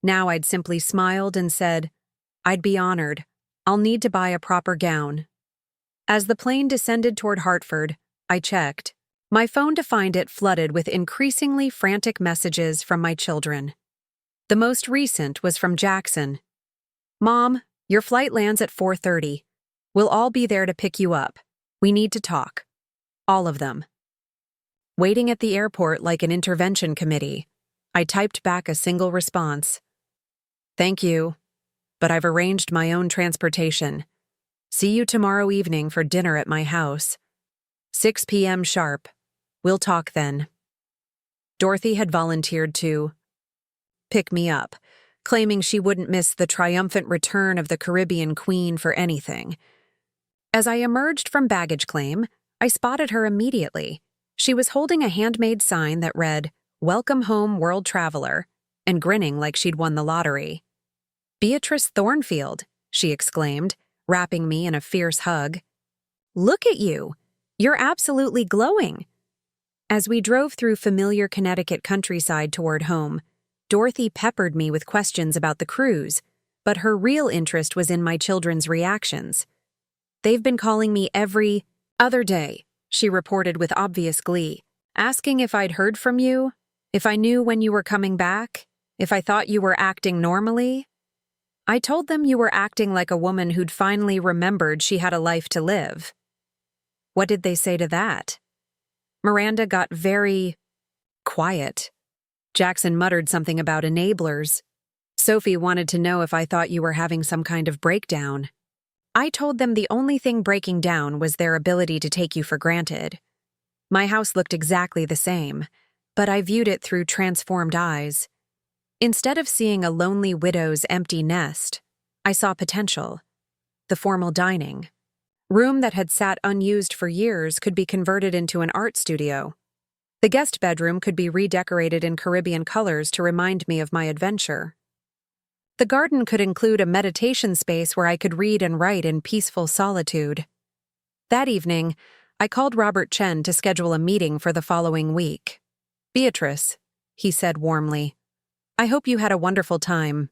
Now I'd simply smiled and said, "I'd be honored. I'll need to buy a proper gown." As the plane descended toward Hartford, I checked my phone to find it flooded with increasingly frantic messages from my children. The most recent was from Jackson. "Mom, your flight lands at 4:30. We'll all be there to pick you up. We need to talk." All of them. Waiting at the airport like an intervention committee, I typed back a single response. "Thank you, but I've arranged my own transportation. See you tomorrow evening for dinner at my house. 6 p.m. sharp. We'll talk then." Dorothy had volunteered to pick me up, claiming she wouldn't miss the triumphant return of the Caribbean Queen for anything. As I emerged from baggage claim, I spotted her immediately. She was holding a handmade sign that read, "Welcome home, world traveler," and grinning like she'd won the lottery. "Beatrice Thornfield," she exclaimed, wrapping me in a fierce hug. "Look at you! You're absolutely glowing." As we drove through familiar Connecticut countryside toward home, Dorothy peppered me with questions about the cruise, but her real interest was in my children's reactions. "They've been calling me every other day," she reported with obvious glee, "asking if I'd heard from you, if I knew when you were coming back, if I thought you were acting normally." I told them you were acting like a woman who'd finally remembered she had a life to live. What did they say to that? Miranda got very quiet. Jackson muttered something about enablers. Sophie wanted to know if I thought you were having some kind of breakdown. I told them the only thing breaking down was their ability to take you for granted. My house looked exactly the same, but I viewed it through transformed eyes. Instead of seeing a lonely widow's empty nest, I saw potential. The formal dining room that had sat unused for years could be converted into an art studio. The guest bedroom could be redecorated in Caribbean colors to remind me of my adventure. The garden could include a meditation space where I could read and write in peaceful solitude. That evening, I called Robert Chen to schedule a meeting for the following week. "Beatrice," he said warmly, "I hope you had a wonderful time.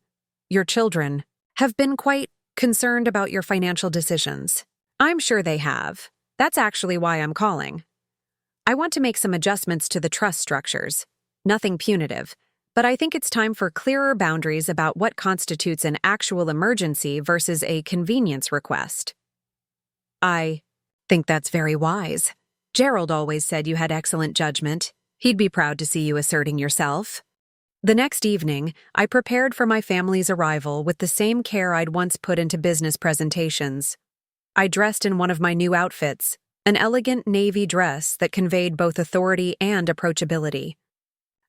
Your children have been quite concerned about your financial decisions." "I'm sure they have. That's actually why I'm calling. I want to make some adjustments to the trust structures. Nothing punitive, but I think it's time for clearer boundaries about what constitutes an actual emergency versus a convenience request." "I think that's very wise. Gerald always said you had excellent judgment. He'd be proud to see you asserting yourself." The next evening, I prepared for my family's arrival with the same care I'd once put into business presentations. I dressed in one of my new outfits, an elegant navy dress that conveyed both authority and approachability.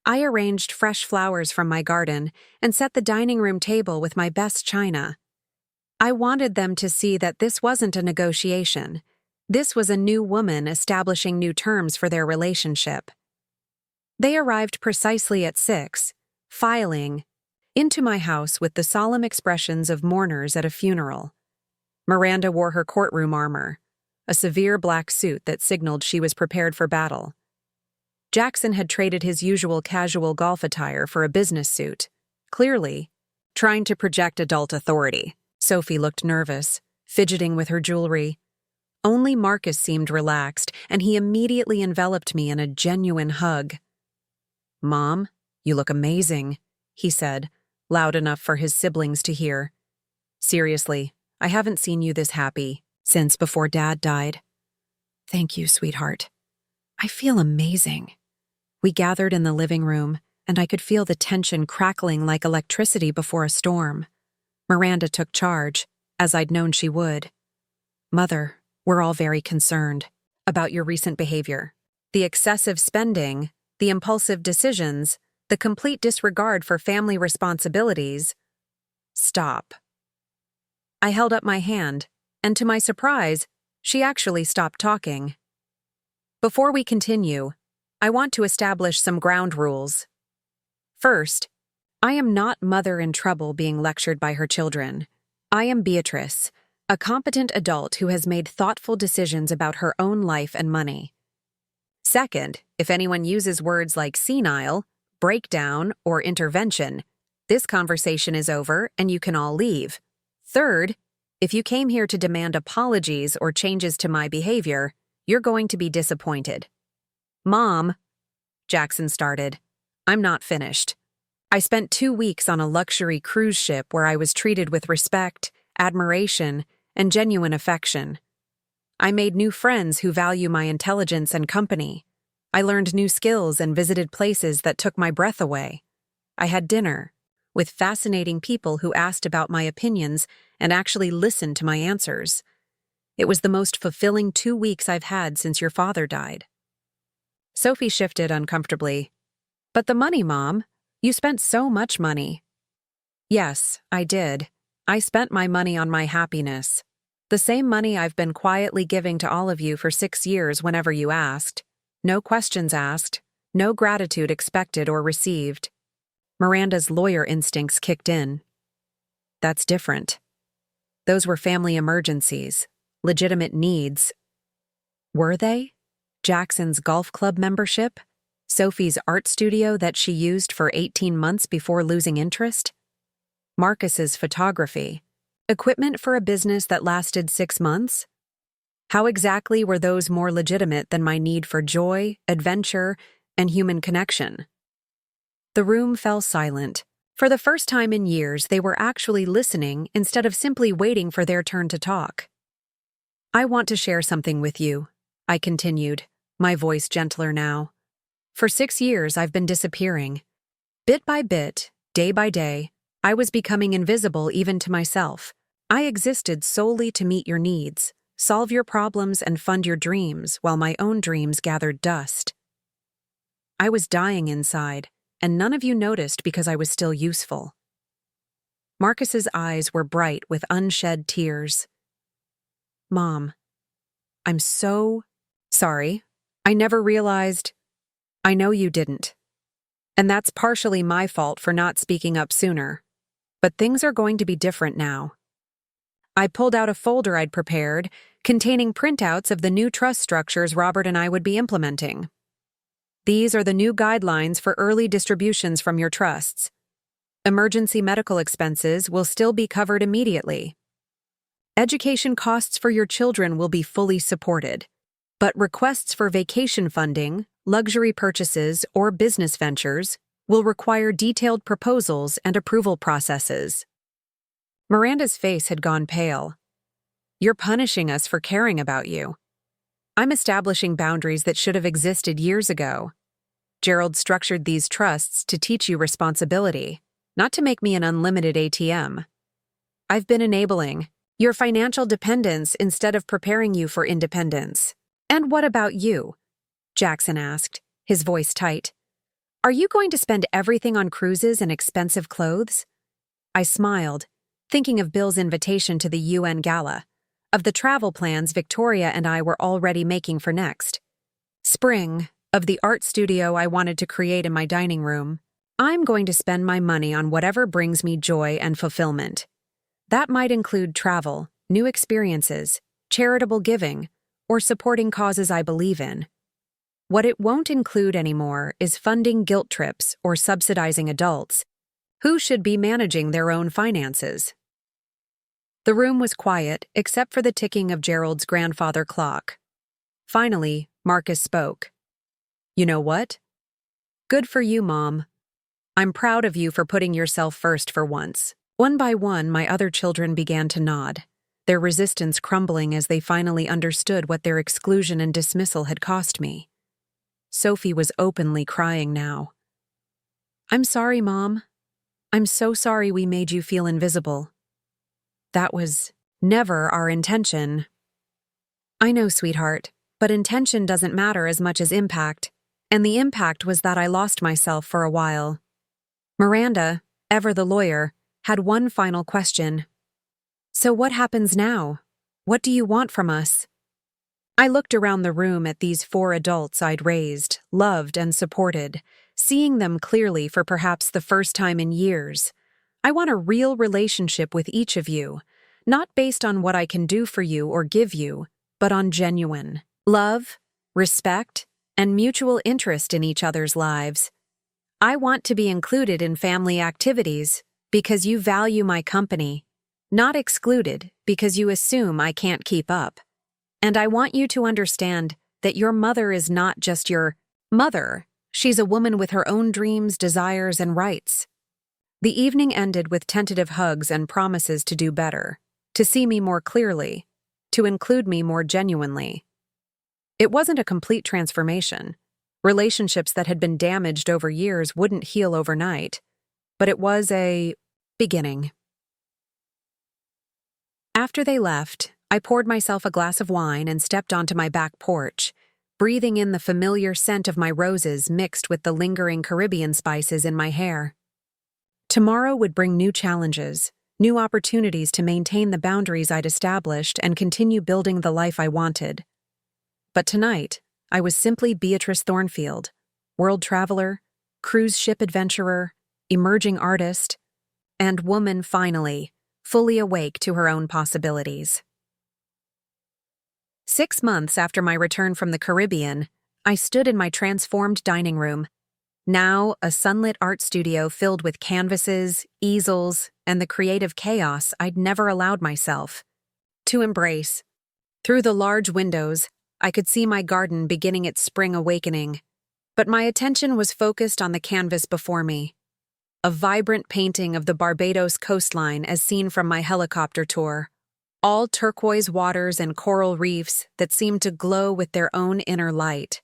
I arranged fresh flowers from my garden and set the dining room table with my best china. I wanted them to see that this wasn't a negotiation. This was a new woman establishing new terms for their relationship. They arrived precisely at 6, filing into my house with the solemn expressions of mourners at a funeral. Miranda wore her courtroom armor, a severe black suit that signaled she was prepared for battle. Jackson had traded his usual casual golf attire for a business suit, clearly trying to project adult authority. Sophie looked nervous, fidgeting with her jewelry. Only Marcus seemed relaxed, and he immediately enveloped me in a genuine hug. "Mom, you look amazing," he said, loud enough for his siblings to hear. "Seriously, I haven't seen you this happy since before Dad died." "Thank you, sweetheart. I feel amazing." We gathered in the living room, and I could feel the tension crackling like electricity before a storm. Miranda took charge, as I'd known she would. "Mother, we're all very concerned about your recent behavior. The excessive spending, the impulsive decisions, the complete disregard for family responsibilities." "Stop." I held up my hand, and to my surprise, she actually stopped talking. "Before we continue, I want to establish some ground rules. First, I am not mother in trouble being lectured by her children. I am Beatrice, a competent adult who has made thoughtful decisions about her own life and money. Second, if anyone uses words like senile, breakdown, or intervention, This conversation is over and you can all leave. Third, if you came here to demand apologies or changes to my behavior, you're going to be disappointed. Mom, Jackson started. I'm not finished. I spent 2 weeks on a luxury cruise ship where I was treated with respect, admiration, and genuine affection. I made new friends who value my intelligence and company. I learned new skills and visited places that took my breath away. I had dinner with fascinating people who asked about my opinions and actually listened to my answers. It was the most fulfilling 2 weeks I've had since your father died. Sophie shifted uncomfortably. But the money, Mom. You spent so much money. Yes, I did. I spent my money on my happiness. The same money I've been quietly giving to all of you for 6 years whenever you asked. No questions asked, no gratitude expected or received. Miranda's lawyer instincts kicked in. That's different. Those were family emergencies, legitimate needs. Were they? Jackson's golf club membership? Sophie's art studio that she used for 18 months before losing interest? Marcus's photography? Equipment for a business that lasted 6 months? How exactly were those more legitimate than my need for joy, adventure, and human connection? The room fell silent. For the first time in years, they were actually listening instead of simply waiting for their turn to talk. I want to share something with you, I continued, my voice gentler now. For 6 years, I've been disappearing. Bit by bit, day by day, I was becoming invisible even to myself. I existed solely to meet your needs, solve your problems, and fund your dreams while my own dreams gathered dust. I was dying inside, and none of you noticed because I was still useful. Marcus's eyes were bright with unshed tears. Mom, I'm so sorry. I never realized. I know you didn't. And that's partially my fault for not speaking up sooner. But things are going to be different now. I pulled out a folder I'd prepared, containing printouts of the new trust structures Robert and I would be implementing. These are the new guidelines for early distributions from your trusts. Emergency medical expenses will still be covered immediately. Education costs for your children will be fully supported, but requests for vacation funding, luxury purchases, or business ventures will require detailed proposals and approval processes. Miranda's face had gone pale. You're punishing us for caring about you. I'm establishing boundaries that should have existed years ago. Gerald structured these trusts to teach you responsibility, not to make me an unlimited ATM. I've been enabling your financial dependence instead of preparing you for independence. And what about you? Jackson asked, his voice tight. Are you going to spend everything on cruises and expensive clothes? I smiled, thinking of Bill's invitation to the UN Gala, of the travel plans Victoria and I were already making for next spring, of the art studio I wanted to create in my dining room. I'm going to spend my money on whatever brings me joy and fulfillment. That might include travel, new experiences, charitable giving, or supporting causes I believe in. What it won't include anymore is funding guilt trips or subsidizing adults who should be managing their own finances. The room was quiet except for the ticking of Gerald's grandfather clock. Finally, Marcus spoke. You know what? Good for you, Mom. I'm proud of you for putting yourself first for once. One by one, my other children began to nod, their resistance crumbling as they finally understood what their exclusion and dismissal had cost me. Sophie was openly crying now. I'm sorry, Mom. I'm so sorry we made you feel invisible. That was never our intention. I know, sweetheart, but intention doesn't matter as much as impact, and the impact was that I lost myself for a while. Miranda, ever the lawyer, had one final question. So what happens now? What do you want from us? I looked around the room at these 4 adults I'd raised, loved, and supported, seeing them clearly for perhaps the first time in years. I want a real relationship with each of you, not based on what I can do for you or give you, but on genuine love, respect, and mutual interest in each other's lives. I want to be included in family activities because you value my company, not excluded because you assume I can't keep up. And I want you to understand that your mother is not just your mother. She's a woman with her own dreams, desires, and rights. The evening ended with tentative hugs and promises to do better, to see me more clearly, to include me more genuinely. It wasn't a complete transformation. Relationships that had been damaged over years wouldn't heal overnight, but it was a beginning. After they left, I poured myself a glass of wine and stepped onto my back porch, breathing in the familiar scent of my roses mixed with the lingering Caribbean spices in my hair. Tomorrow would bring new challenges, new opportunities to maintain the boundaries I'd established and continue building the life I wanted. But tonight, I was simply Beatrice Thornfield, world traveler, cruise ship adventurer, emerging artist, and woman finally, fully awake to her own possibilities. 6 months after my return from the Caribbean, I stood in my transformed dining room, now a sunlit art studio filled with canvases, easels, and the creative chaos I'd never allowed myself to embrace. Through the large windows, I could see my garden beginning its spring awakening, but my attention was focused on the canvas before me. A vibrant painting of the Barbados coastline as seen from my helicopter tour, all turquoise waters and coral reefs that seemed to glow with their own inner light.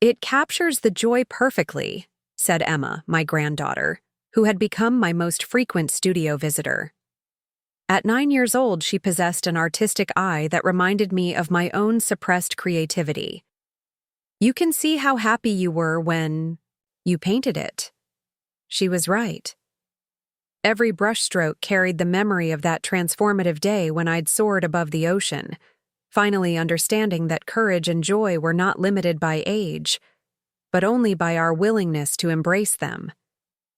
"It captures the joy perfectly," said Emma, my granddaughter, who had become my most frequent studio visitor. At 9 years old, she possessed an artistic eye that reminded me of my own suppressed creativity. "You can see how happy you were when you painted it." She was right. Every brushstroke carried the memory of that transformative day when I'd soared above the ocean, finally understanding that courage and joy were not limited by age, but only by our willingness to embrace them.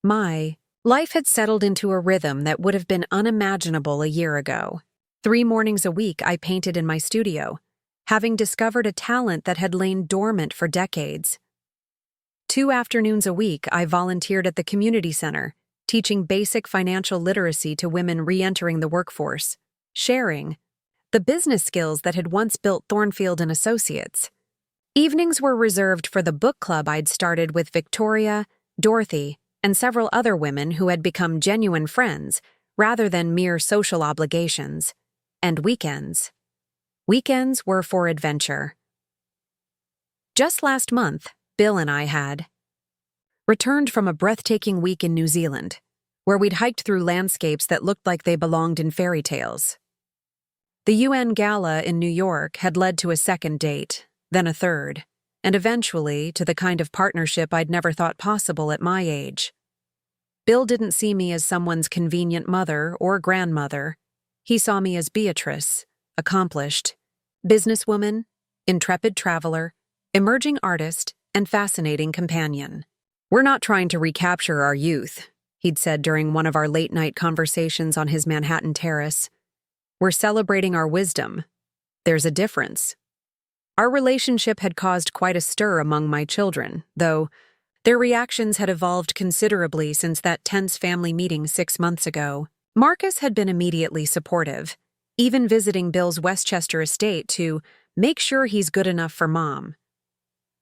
My life had settled into a rhythm that would have been unimaginable a year ago. 3 mornings a week I painted in my studio, having discovered a talent that had lain dormant for decades. 2 afternoons a week I volunteered at the community center, teaching basic financial literacy to women re-entering the workforce, sharing the business skills that had once built Thornfield and Associates. Evenings were reserved for the book club I'd started with Victoria, Dorothy, and several other women who had become genuine friends rather than mere social obligations. And weekends. Weekends were for adventure. Just last month, Bill and I had returned from a breathtaking week in New Zealand, where we'd hiked through landscapes that looked like they belonged in fairy tales. The UN Gala in New York had led to a second date, then a third, and eventually to the kind of partnership I'd never thought possible at my age. Bill didn't see me as someone's convenient mother or grandmother. He saw me as Beatrice, accomplished, businesswoman, intrepid traveler, emerging artist, and fascinating companion. "We're not trying to recapture our youth," he'd said during one of our late-night conversations on his Manhattan terrace. "We're celebrating our wisdom. There's a difference." Our relationship had caused quite a stir among my children, though their reactions had evolved considerably since that tense family meeting 6 months ago. Marcus had been immediately supportive, even visiting Bill's Westchester estate to make sure he's good enough for Mom.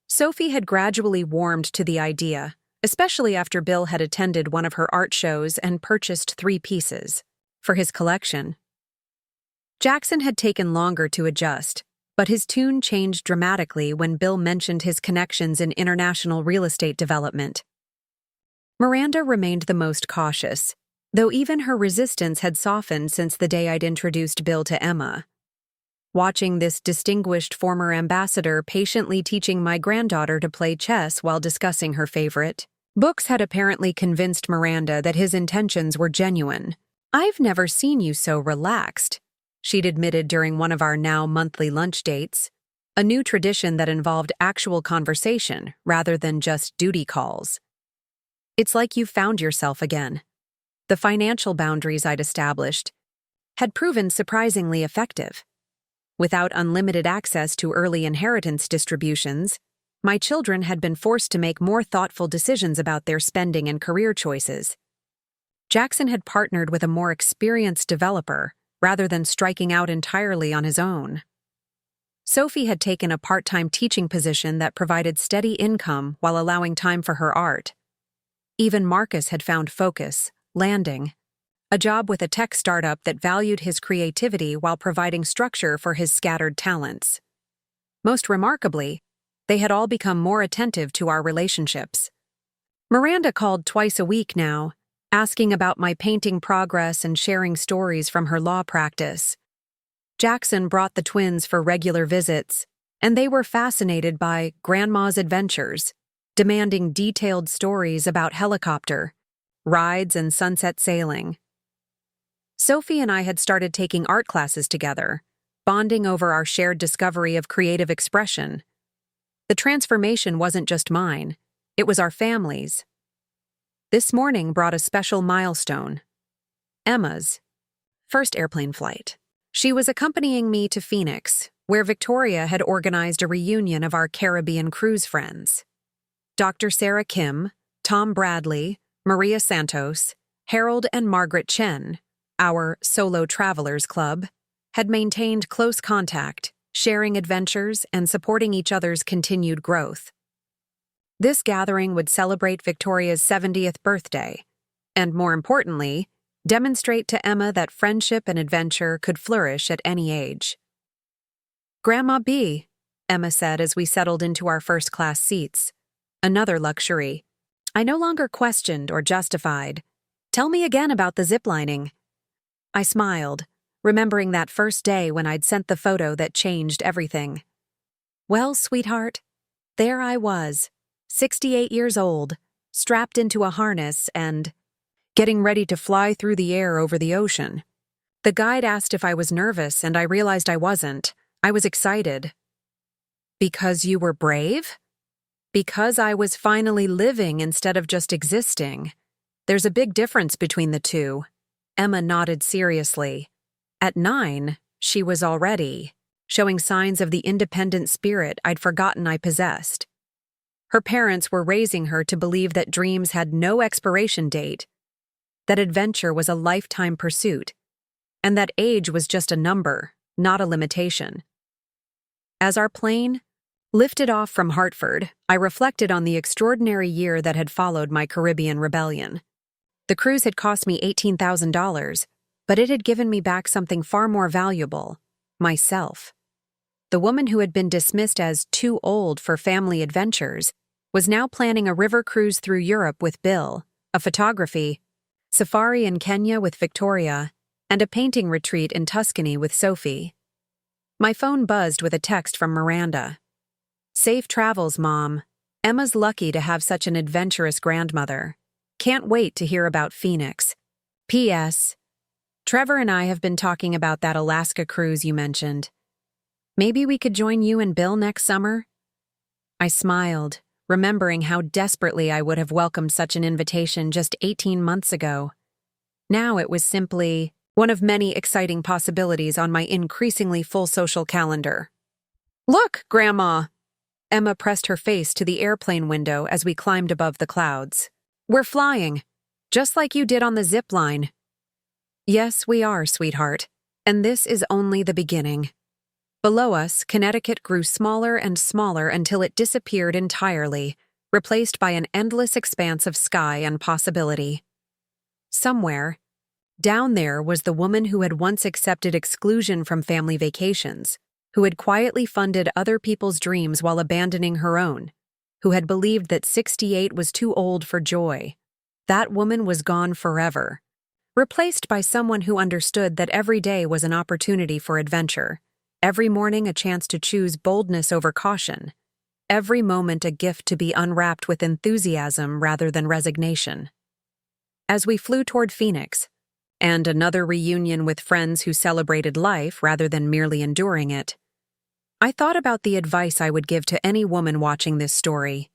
Sophie had gradually warmed to the idea, especially after Bill had attended one of her art shows and purchased 3 pieces for his collection. Jackson had taken longer to adjust, but his tune changed dramatically when Bill mentioned his connections in international real estate development. Miranda remained the most cautious, though even her resistance had softened since the day I'd introduced Bill to Emma. Watching this distinguished former ambassador patiently teaching my granddaughter to play chess while discussing her favorite books had apparently convinced Miranda that his intentions were genuine. "I've never seen you so relaxed," she'd admitted during one of our now monthly lunch dates, a new tradition that involved actual conversation rather than just duty calls. "It's like you found yourself again." The financial boundaries I'd established had proven surprisingly effective. Without unlimited access to early inheritance distributions, My children had been forced to make more thoughtful decisions about their spending and career choices. Jackson had partnered with a more experienced developer, rather than striking out entirely on his own. Sophie had taken a part-time teaching position that provided steady income while allowing time for her art. Even Marcus had found focus, landing a job with a tech startup that valued his creativity while providing structure for his scattered talents. Most remarkably, they had all become more attentive to our relationships. Miranda called twice a week now, asking about my painting progress and sharing stories from her law practice. Jackson brought the twins for regular visits, and they were fascinated by Grandma's adventures, demanding detailed stories about helicopter rides and sunset sailing. Sophie and I had started taking art classes together, bonding over our shared discovery of creative expression. The transformation wasn't just mine, it was our family's. This morning brought a special milestone: Emma's first airplane flight. She was accompanying me to Phoenix, where Victoria had organized a reunion of our Caribbean cruise friends. Dr. Sarah Kim, Tom Bradley, Maria Santos, Harold and Margaret Chen, our Solo Travelers Club, had maintained close contact, sharing adventures and supporting each other's continued growth. This gathering would celebrate Victoria's 70th birthday, and more importantly, demonstrate to Emma that friendship and adventure could flourish at any age. "Grandma B," Emma said as we settled into our first-class seats. Another luxury. I no longer questioned or justified. "Tell me again about the ziplining." I smiled, remembering that first day when I'd sent the photo that changed everything. "Well, sweetheart, there I was, 68 years old, strapped into a harness and getting ready to fly through the air over the ocean." The guide asked if I was nervous, and I realized I wasn't. I was excited. "Because you were brave?" "Because I was finally living instead of just existing. There's a big difference between the two." Emma nodded seriously. At 9, she was already showing signs of the independent spirit I'd forgotten I possessed. Her parents were raising her to believe that dreams had no expiration date, that adventure was a lifetime pursuit, and that age was just a number, not a limitation. As our plane lifted off from Hartford, I reflected on the extraordinary year that had followed my Caribbean rebellion. The cruise had cost me $18,000, but it had given me back something far more valuable: myself. The woman who had been dismissed as too old for family adventures was now planning a river cruise through Europe with Bill, a photography safari in Kenya with Victoria, and a painting retreat in Tuscany with Sophie. My phone buzzed with a text from Miranda. "Safe travels, Mom. Emma's lucky to have such an adventurous grandmother. Can't wait to hear about Phoenix. P.S. Trevor and I have been talking about that Alaska cruise you mentioned. Maybe we could join you and Bill next summer?" I smiled, remembering how desperately I would have welcomed such an invitation just 18 months ago. Now it was simply one of many exciting possibilities on my increasingly full social calendar. "Look, Grandma!" Emma pressed her face to the airplane window as we climbed above the clouds. "We're flying, just like you did on the zip line." "Yes, we are, sweetheart, and this is only the beginning." Below us, Connecticut grew smaller and smaller until it disappeared entirely, replaced by an endless expanse of sky and possibility. Somewhere, down there was the woman who had once accepted exclusion from family vacations, who had quietly funded other people's dreams while abandoning her own, who had believed that 68 was too old for joy. That woman was gone forever, replaced by someone who understood that every day was an opportunity for adventure, every morning a chance to choose boldness over caution, every moment a gift to be unwrapped with enthusiasm rather than resignation. As we flew toward Phoenix, and another reunion with friends who celebrated life rather than merely enduring it, I thought about the advice I would give to any woman watching this story,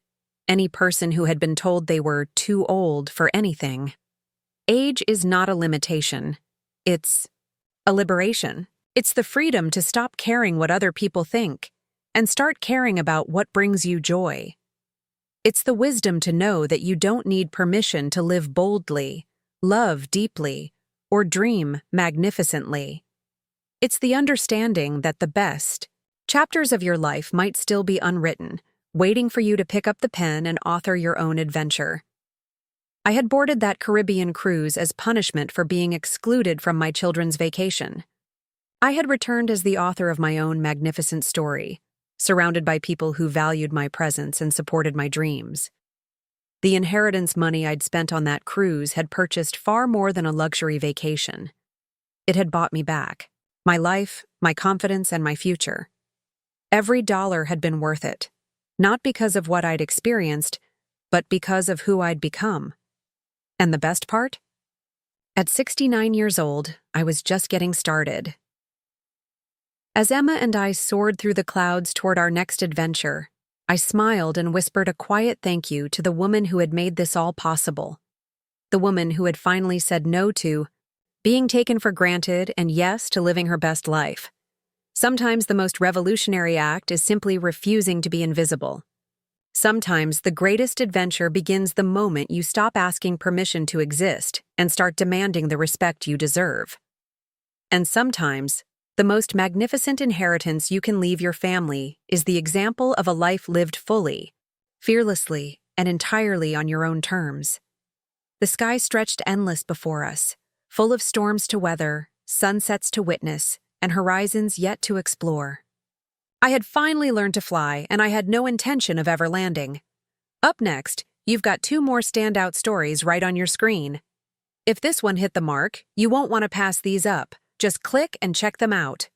any person who had been told they were too old for anything. Age is not a limitation. It's a liberation. It's the freedom to stop caring what other people think, and start caring about what brings you joy. It's the wisdom to know that you don't need permission to live boldly, love deeply, or dream magnificently. It's the understanding that the best chapters of your life might still be unwritten, waiting for you to pick up the pen and author your own adventure. I had boarded that Caribbean cruise as punishment for being excluded from my children's vacation. I had returned as the author of my own magnificent story, surrounded by people who valued my presence and supported my dreams. The inheritance money I'd spent on that cruise had purchased far more than a luxury vacation. It had bought me back, my life, my confidence, and my future. Every dollar had been worth it, not because of what I'd experienced, but because of who I'd become. And the best part? At 69 years old, I was just getting started. As Emma and I soared through the clouds toward our next adventure, I smiled and whispered a quiet thank you to the woman who had made this all possible. The woman who had finally said no to being taken for granted and yes to living her best life. Sometimes the most revolutionary act is simply refusing to be invisible. Sometimes the greatest adventure begins the moment you stop asking permission to exist and start demanding the respect you deserve. And sometimes, the most magnificent inheritance you can leave your family is the example of a life lived fully, fearlessly, and entirely on your own terms. The sky stretched endless before us, full of storms to weather, sunsets to witness, and horizons yet to explore. I had finally learned to fly, and I had no intention of ever landing. Up next, you've got 2 more standout stories right on your screen. If this one hit the mark, you won't want to pass these up. Just click and check them out.